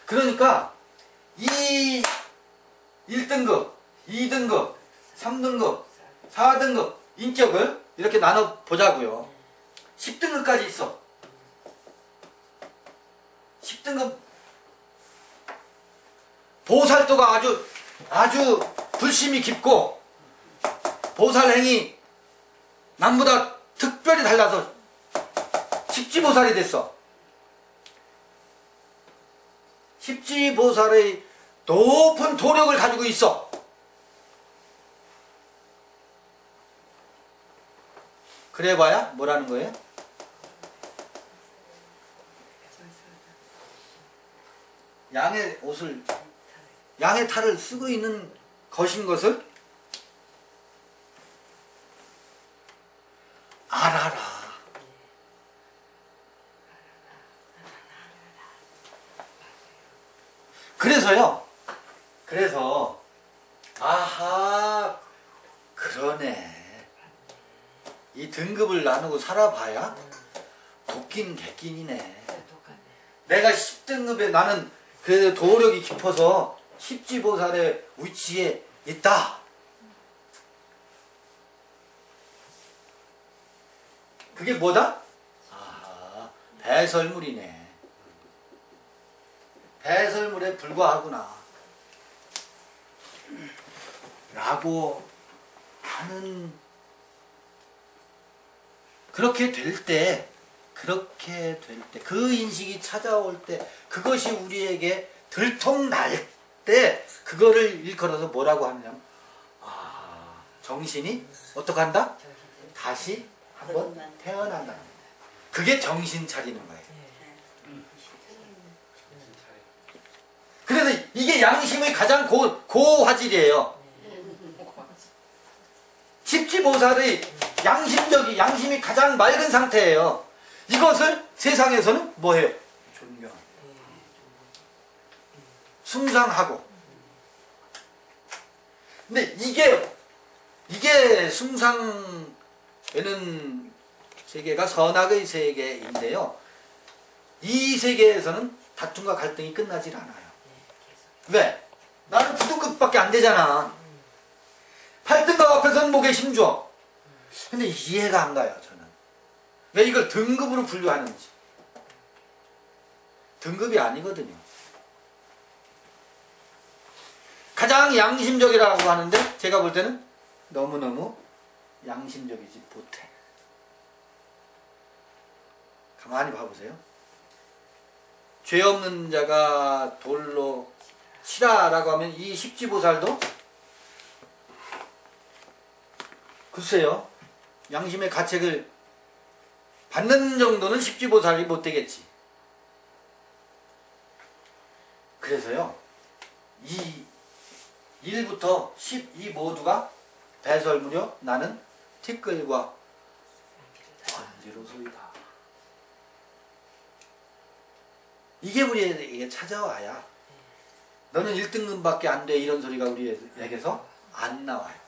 그러니까 이 1등급, 2등급, 3등급, 4등급 인격을 이렇게 나눠 보자고요. 10등급까지 있어. 10등급 보살도가 아주 불심이 깊고 보살행이 남보다 특별히 달라서 십지보살이 됐어. 십지보살의 높은 도력을 가지고 있어. 그래봐야 뭐라는 거예요? 양의 옷을, 양의 탈을 쓰고 있는 것인 것을 알아라. 그래서 아하, 그러네. 이 등급을 나누고 살아봐야 도끼는 개끼니네. 내가 10등급에 나는 그 도력이 깊어서 십지보살의 위치에 있다. 그게 뭐다? 아, 배설물이네. 배설물에 불과하구나. 라고 하는, 그렇게 될 때 그렇게 될 때, 그 인식이 찾아올 때, 그것이 우리에게 들통날 때, 그거를 일컬어서 뭐라고 하느냐면, 정신이 어떡한다? 다시 한번 태어난다. 그게 정신 차리는 거예요. 그래서 이게 양심의 가장 고화질이에요. 십지보살의 양심이 가장 맑은 상태예요. 이것을 세상에서는 뭐해요? 존경하고 숭상하고. 근데 이게 숭상에는 세계가 선악의 세계인데요. 이 세계에서는 다툼과 갈등이 끝나질 않아요. 왜? 나는 9등급밖에 안 되잖아. 8등급 앞에서는 목에 힘줘. 근데 이해가 안 가요, 저는. 왜 이걸 등급으로 분류하는지. 등급이 아니거든요. 가장 양심적이라고 하는데 제가 볼 때는 너무너무 양심적이지 못해. 가만히 봐보세요. 죄 없는 자가 돌로 치라라고 하면 이 십지보살도 글쎄요, 양심의 가책을 받는 정도는 십지보살이 못 되겠지. 그래서요, 이 1부터 10 이 모두가 배설무려 나는 티끌과 번지로소이다. 이게 우리에게 찾아와야 너는 1등급밖에 안 돼, 이런 소리가 우리에게서 안 나와요.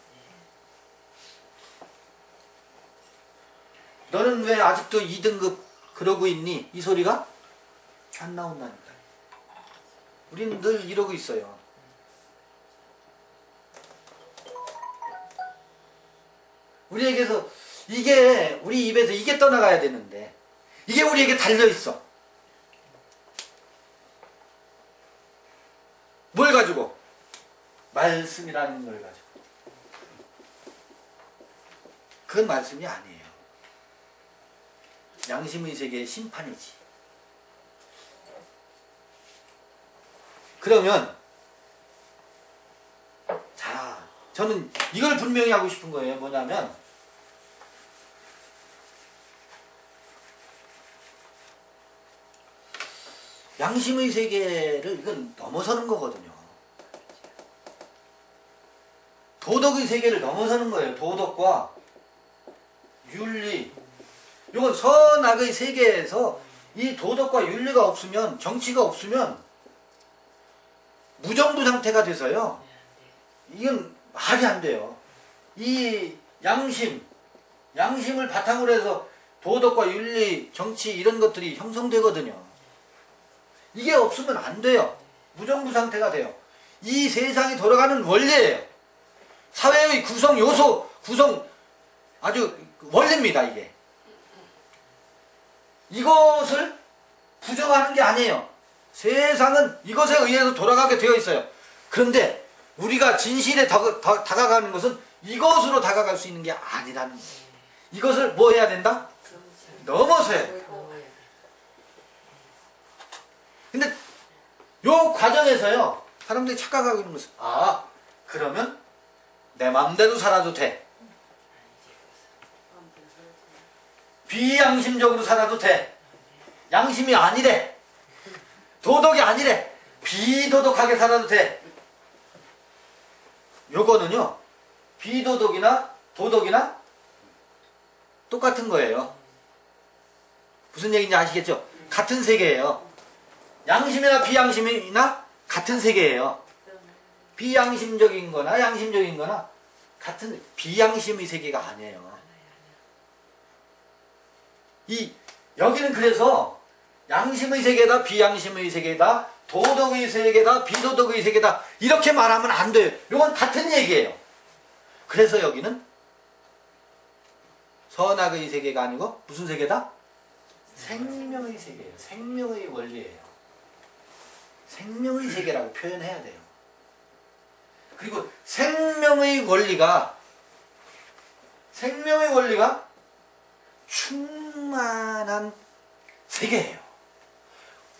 너는 왜 아직도 2등급 그러고 있니? 이 소리가 안 나온다니까요. 우리는 늘 이러고 있어요. 우리에게서 우리 입에서 이게 떠나가야 되는데 이게 우리에게 달려있어. 뭘 가지고? 말씀이라는 걸 가지고. 그건 말씀이 아니에요. 양심의 세계의 심판이지. 그러면 자, 저는 이걸 분명히 하고 싶은 거예요. 뭐냐면 양심의 세계를 이건 넘어서는 거거든요. 도덕의 세계를 넘어서는 거예요. 도덕과 윤리. 이건 선악의 세계에서 이 도덕과 윤리가 없으면, 정치가 없으면 무정부 상태가 돼서요. 이건 말이 안 돼요. 이 양심을 바탕으로 해서 도덕과 윤리, 정치 이런 것들이 형성되거든요. 이게 없으면 안 돼요. 무정부 상태가 돼요. 이 세상이 돌아가는 원리예요. 사회의 구성 요소, 아주 원리입니다, 이게. 이것을 부정하는 게 아니에요. 세상은 이것에 의해서 돌아가게 되어 있어요. 그런데 우리가 진실에 다가가는 것은 이것으로 다가갈 수 있는 게 아니라는 거예요. 이것을 뭐 해야 된다? 넘어서야 돼요. 근데 요 과정에서요, 사람들이 착각하고 있는 것은, 그러면 내 마음대로 살아도 돼. 비양심적으로 살아도 돼. 양심이 아니래. 도덕이 아니래. 비도덕하게 살아도 돼. 요거는요, 비도덕이나 도덕이나 똑같은 거예요. 무슨 얘기인지 아시겠죠? 같은 세계예요. 양심이나 비양심이나 같은 세계예요. 비양심적인 거나 양심적인 거나 같은, 비양심의 세계가 아니에요. 여기는 그래서 양심의 세계다, 비양심의 세계다, 도덕의 세계다, 비도덕의 세계다, 이렇게 말하면 안 돼요. 이건 같은 얘기예요. 그래서 여기는 선악의 세계가 아니고 무슨 세계다? 생명의 세계예요. 생명의 원리예요. 생명의 세계라고 표현해야 돼요. 그리고 생명의 원리가 충만한 세계예요.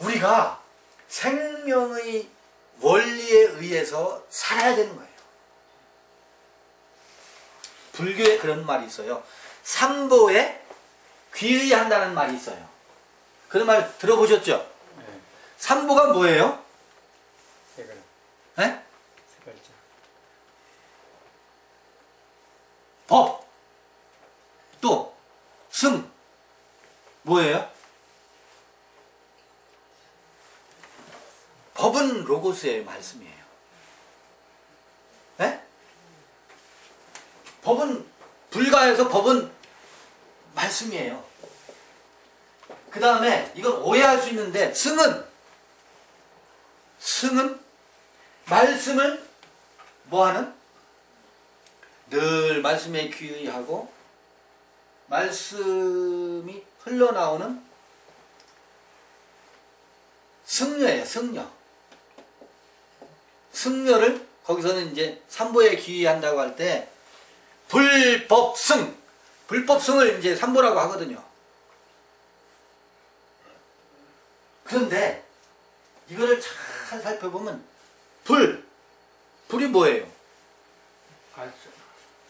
우리가 생명의 원리에 의해서 살아야 되는 거예요. 불교에 그런 말이 있어요. 삼보에 귀의한다는 말이 있어요. 그런 말 들어보셨죠? 네. 삼보가 뭐예요? 세 글, 네? 세 글자. 법, 또 승, 뭐예요? 법은 로고스의 말씀이에요. 네? 법은 불가해서 법은 말씀이에요. 그 다음에 이건 오해할 수 있는데 승은 말씀을 뭐하는? 늘 말씀에 귀의하고 말씀이 흘러나오는 승려예요. 승려를 거기서는 이제 삼보에 귀의한다고 할 때 불법승을 이제 삼보라고 하거든요. 그런데 이거를 잘 살펴보면 불이 뭐예요? 말씀.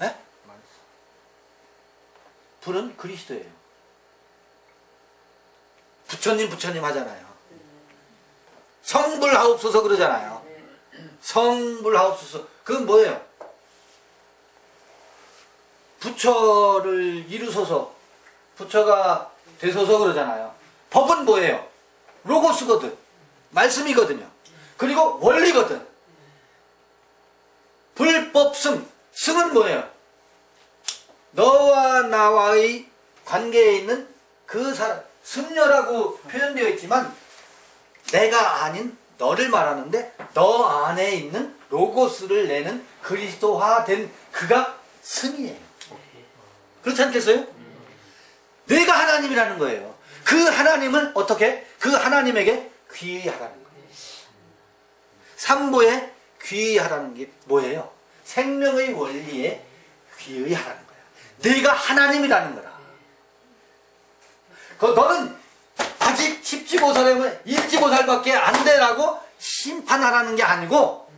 에? 말씀. 불은 그리스도예요. 부처님 하잖아요. 성불하옵소서 그러잖아요. 성불하옵소서. 그건 뭐예요? 부처를 이루소서, 부처가 되소서 그러잖아요. 법은 뭐예요? 로고스거든. 말씀이거든요. 그리고 원리거든. 불법승. 승은 뭐예요? 너와 나와의 관계에 있는 그 사람. 승려라고 표현되어 있지만 내가 아닌 너를 말하는데 너 안에 있는 로고스를 내는 그리스도화된 그가 승이에요. 그렇지 않겠어요? 내가 하나님이라는 거예요. 그 하나님을 어떻게? 그 하나님에게 귀의하라는 거예요. 삼보에 귀의하라는 게 뭐예요? 생명의 원리에 귀의하라는 거예요. 내가 하나님이라는 거라. 너는 아직 십지보살이면 일지보살밖에 안 되라고 심판하라는 게 아니고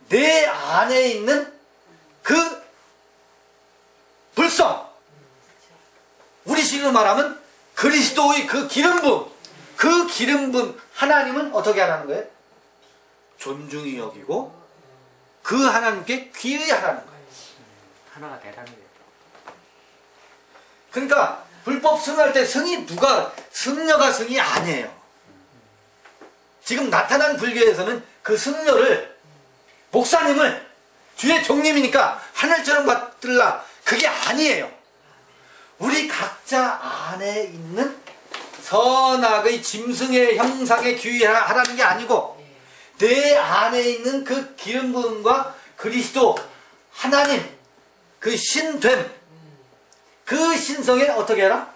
내 안에 있는 그 불성, 우리식으로 말하면 그리스도의 그 기름분, 그 기름분 하나님은 어떻게 하라는 거예요? 존중히 여기고 그 하나님께 귀의하라는 거예요. 하나가 되라는 거예요. 그러니까 불법 승할 때 승이 누가 승려가 승이 아니에요. 지금 나타난 불교에서는 그 승려를 목사님을 주의 종님이니까 하늘처럼 받들라 그게 아니에요. 우리 각자 안에 있는 선악의 짐승의 형상에 귀의하라는 게 아니고 내 안에 있는 그 기름 부음과 그리스도 하나님 그 신됨 그 신성에 어떻게 해라?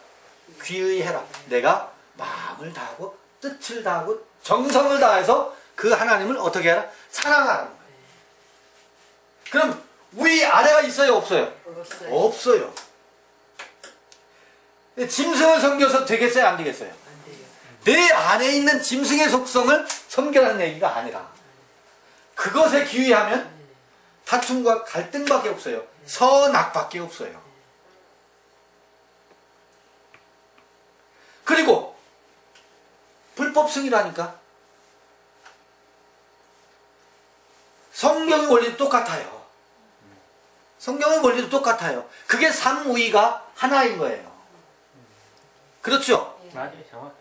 귀의해라. 내가 마음을 다하고 뜻을 다하고 정성을 다해서 그 하나님을 어떻게 해라? 사랑하라는 거예요. 그럼 우리 아래가 있어요? 없어요? 없어요. 짐승을 섬겨서 되겠어요? 안 되겠어요? 안 돼요. 내 안에 있는 짐승의 속성을 섬겨라는 얘기가 아니라 그것에 귀의하면 다툼과 갈등밖에 없어요. 선악밖에 없어요. 그리고 불법승이라니까 성경의 원리도 똑같아요. 성경의 원리도 똑같아요. 그게 삼위가 하나인 거예요. 그렇죠? 맞아요, 정확히.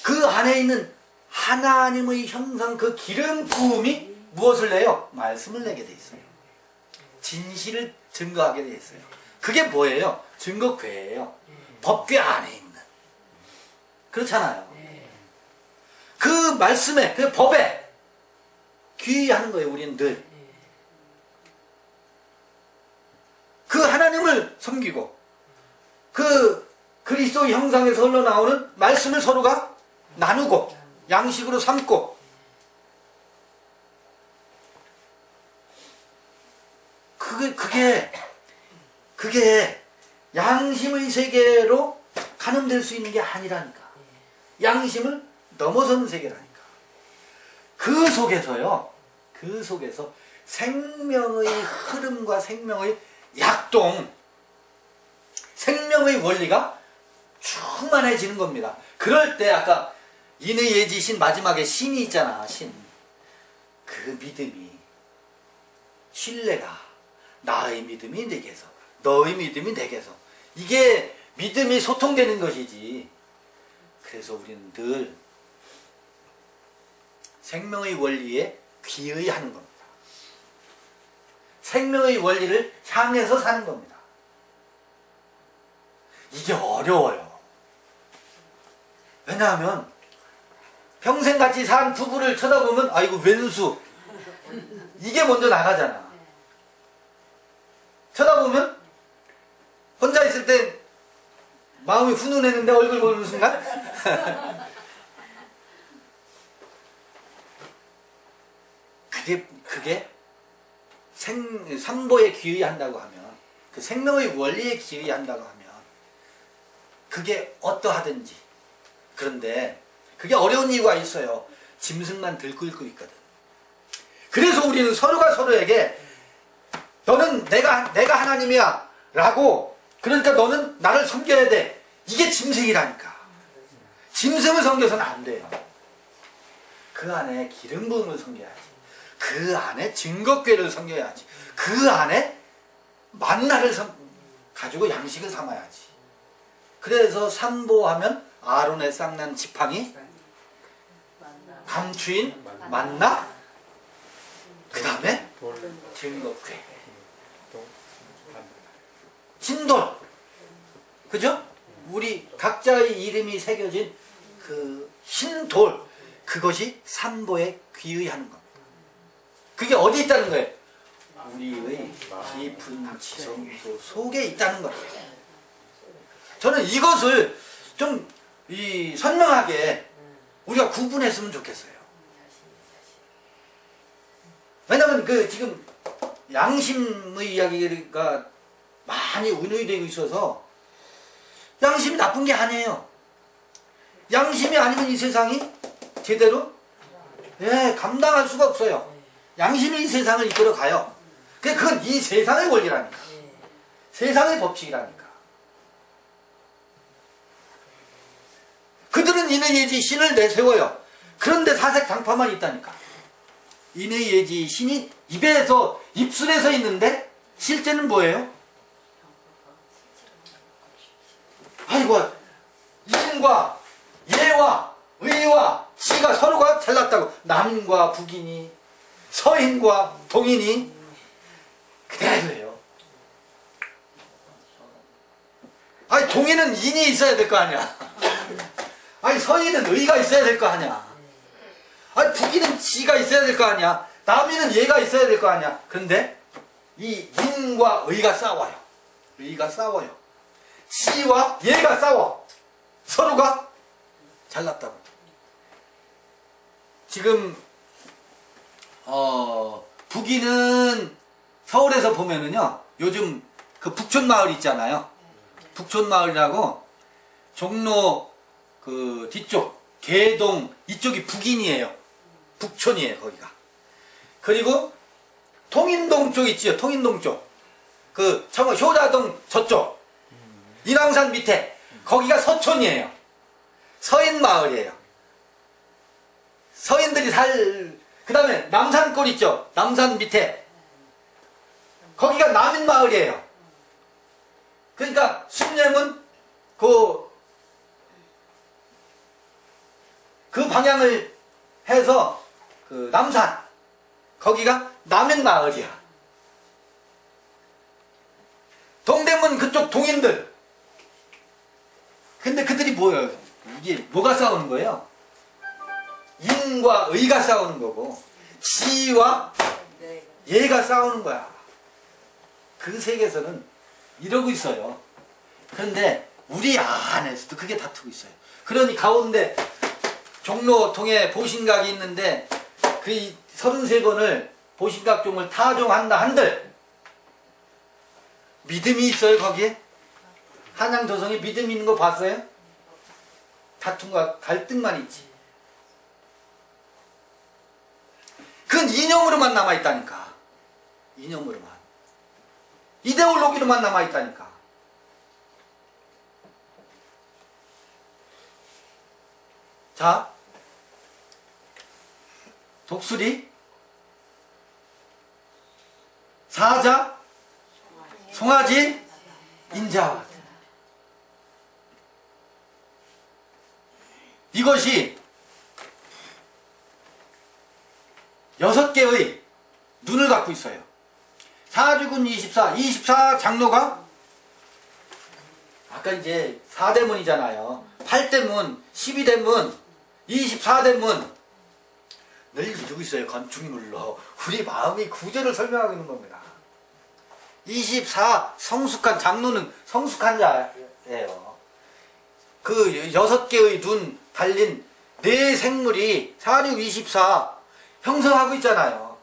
그 안에 있는 하나님의 형상 그 기름 부음이 무엇을 내요? 말씀을 내게 돼 있어요. 진실을 증거하게 돼 있어요. 그게 뭐예요? 증거궤예요. 법궤 안에 있는. 그렇잖아요. 그 말씀에 그 법에 귀의하는 거예요. 우리는 늘. 그 하나님을 섬기고 그 그리스도 형상에서 흘러나오는 말씀을 서로가 나누고 양식으로 삼고 그게 양심의 세계로 가늠될 수 있는 게 아니라니까. 양심을 넘어서는 세계라니까. 그 속에서요. 그 속에서 생명의 흐름과 생명의 약동, 생명의 원리가 충만해지는 겁니다. 그럴 때 아까 인의예지신 마지막에 신이 있잖아. 신. 그 믿음이, 신뢰가 나의 믿음이 내게서, 너의 믿음이 내게서, 이게 믿음이 소통되는 것이지. 그래서 우리는 늘 생명의 원리에 귀의하는 겁니다. 생명의 원리를 향해서 사는 겁니다. 이게 어려워요. 왜냐하면 평생 같이 산 부부를 쳐다보면 아이고 왼수, 이게 먼저 나가잖아. 쳐다보면 혼자 있을 때 마음이 훈훈했는데 얼굴 보는 순간 그게 삼보에 귀의한다고 하면, 그 생명의 원리에 귀의한다고 하면 그게 어떠하든지. 그런데 그게 어려운 이유가 있어요. 짐승만 들끓고 있거든. 그래서 우리는 서로가 서로에게 너는 내가 하나님이야 라고, 그러니까 너는 나를 섬겨야 돼, 이게 짐승이라니까. 짐승을 섬겨서는 안 돼요. 그 안에 기름 부음을 섬겨야지. 그 안에 증거궤를 섬겨야지. 그 안에 만나를 가지고 양식을 삼아야지. 그래서 삼보하면 아론의 쌍난 지팡이, 감추인 만나, 그 다음에 증거궤, 신돌. 그죠? 우리 각자의 이름이 새겨진 그 신돌, 그것이 삼보에 귀의하는 겁니다. 그게 어디 있다는 거예요? 우리의 깊은 지성소 속에 있다는 거예요. 저는 이것을 좀 선명하게 우리가 구분했으면 좋겠어요. 왜냐면 지금 양심의 이야기가 많이 운용되고 있어서, 양심이 나쁜 게 아니에요. 양심이 아니면 이 세상이 제대로 감당할 수가 없어요. 양심이 이 세상을 이끌어 가요. 그건 이 세상의 원리라니까. 세상의 법칙이라니까. 그들은 인의예지 신을 내세워요. 그런데 사색당파만 있다니까. 인의예지 신이 입술에서 있는데 실제는 뭐예요? 아이고, 인과 예와 의와 지가 서로가 잘났다고. 남인과 북인이, 서인과 동인이 그대로예요. 아니, 동인은 인이 있어야 될 거 아니야. 아니, 서인은 의가 있어야 될 거 아니야. 아니, 북인은 지가 있어야 될 거 아니야. 남인은 예가 있어야 될 거 아니야. 그런데 이 인과 의가 싸워요. 의가 싸워요. 지와 예가 싸워. 서로가 잘났다고. 지금 북인은 서울에서 보면은요, 요즘 그 북촌마을 있잖아요. 북촌마을이라고 종로 그 뒤쪽 개동 이쪽이 북인이에요. 북촌이에요, 거기가. 그리고 통인동 쪽 있지요. 통인동 쪽. 그 효자동 저쪽. 인왕산 밑에 거기가 서촌이에요. 서인 마을이에요. 서인들이 그 다음에 남산골 있죠. 남산 밑에 거기가 남인 마을이에요. 그러니까 숭례문 그 방향을 해서 그 남산 거기가 남인 마을이야. 동대문 그쪽 동인들. 근데 그들이 뭐예요? 이게 뭐가 싸우는 거예요? 인과 의가 싸우는 거고, 지와 예가 싸우는 거야. 그 세계에서는 이러고 있어요. 그런데 우리 안에서도 그게 다투고 있어요. 그러니 가운데 종로통에 보신각이 있는데 그 33번을 보신각종을 타종한다 한들 믿음이 있어요. 거기에 한양조성이 믿음 있는 거 봤어요? 다툼과 갈등만 있지. 그건 이념으로만 남아있다니까. 이념으로만. 이데올로기로만 남아있다니까. 자, 독수리, 사자, 송아지, 인자와 이것이 6개의 눈을 갖고 있어요. 사주군 24 장로가 아까 이제 4대문이잖아요. 8대문, 12대문, 24대문 늘 이루고 있어요. 건축물로. 우리 마음이 구조를 설명하고 있는 겁니다. 24 성숙한 장로는 성숙한 자예요. 그 6개의 눈 달린 네 생물이 46, 24 형성하고 있잖아요.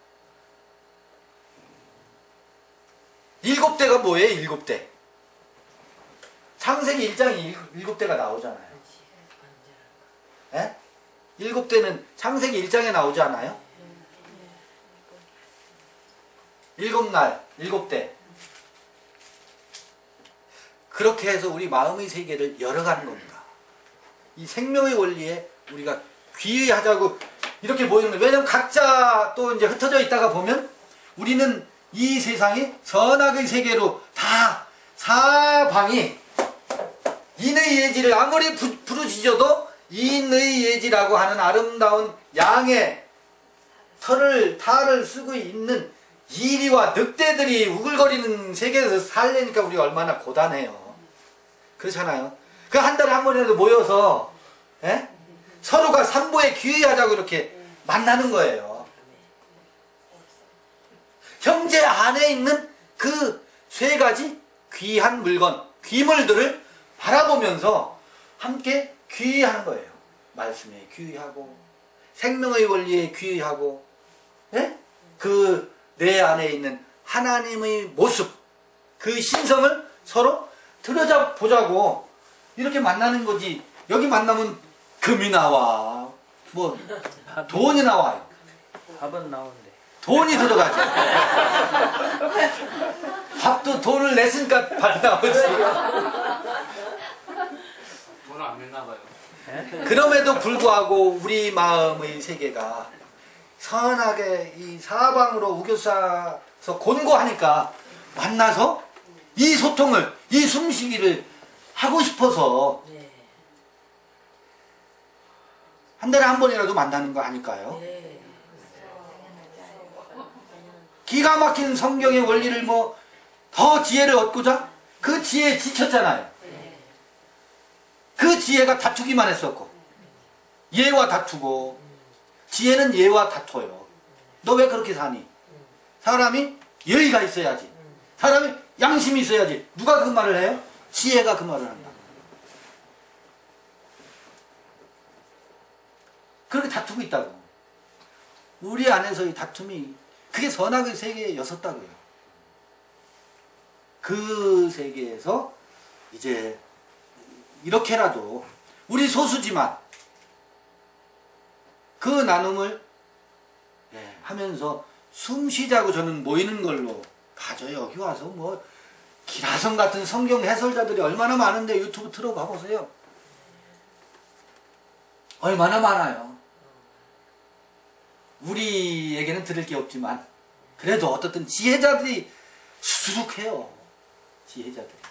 7대가 뭐예요? 7대. 창세기 1장에 7대가 나오잖아요. 예? 7대는 창세기 1장에 나오지 않아요? 7날, 7대. 그렇게 해서 우리 마음의 세계를 열어가는 겁니다. 이 생명의 원리에 우리가 귀의하자고 이렇게 모이는 거예요. 왜냐면 각자 또 이제 흩어져 있다가 보면 우리는 이 세상이 선악의 세계로 다 사방이 인의 예지를 아무리 부르짖어도 인의 예지라고 하는 아름다운 양의 탈을 쓰고 있는 이리와 늑대들이 우글거리는 세계에서 살려니까 우리가 얼마나 고단해요. 그렇잖아요. 그 한 달에 한 번이라도 모여서 예? 서로가 산보에 귀의하자고 이렇게 만나는 거예요. 형제 안에 있는 그 3가지 귀한 물건, 귀물들을 바라보면서 함께 귀의하는 거예요. 말씀에 귀의하고 생명의 원리에 귀의하고 예? 그 내 안에 있는 하나님의 모습, 그 신성을 서로 들여다보자고 이렇게 만나는 거지. 여기 만나면 금이 나와, 뭐 돈이 나와요. 밥은 나오는데. 돈이 들어가죠. 밥도 돈을 냈으니까 밥이 나오지. 돈 안 냈나 봐요. 그럼에도 불구하고 우리 마음의 세계가 선하게 이 사방으로 우겨싸서 곤고하니까 만나서 이 소통을, 이 숨쉬기를 하고 싶어서 한 달에 한 번이라도 만나는 거 아닐까요? 기가 막힌 성경의 원리를 뭐 더 지혜를 얻고자 그 지혜에 지쳤잖아요. 그 지혜가 다투기만 했었고 예와 다투고 지혜는 예와 다퉈요. 너 왜 그렇게 사니? 사람이 예의가 있어야지. 사람이 양심이 있어야지. 누가 그 말을 해요? 지혜가 그 말을 한다. 그렇게 다투고 있다고. 우리 안에서의 다툼이 그게 선악의 세계에 였었다고요. 그 세계에서 이제 이렇게라도 우리 소수지만 그 나눔을 하면서 숨 쉬자고 저는 모이는 걸로 가죠. 여기 와서 뭐 기라성 같은 성경 해설자들이 얼마나 많은데 유튜브 들어가 보세요. 얼마나 많아요. 우리에게는 들을 게 없지만 그래도 어떻든 지혜자들이 수두룩해요. 지혜자들이.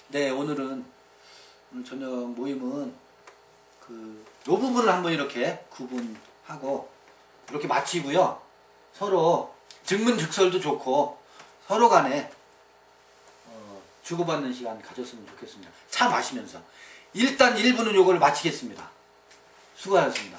네, 오늘 저녁 모임은 요 부분을 한번 이렇게 구분하고 이렇게 마치고요. 서로 증문즉설도 좋고 서로 간에 주고받는 시간 가졌으면 좋겠습니다. 차 마시면서 일단 1부는 요걸 마치겠습니다. 수고하셨습니다.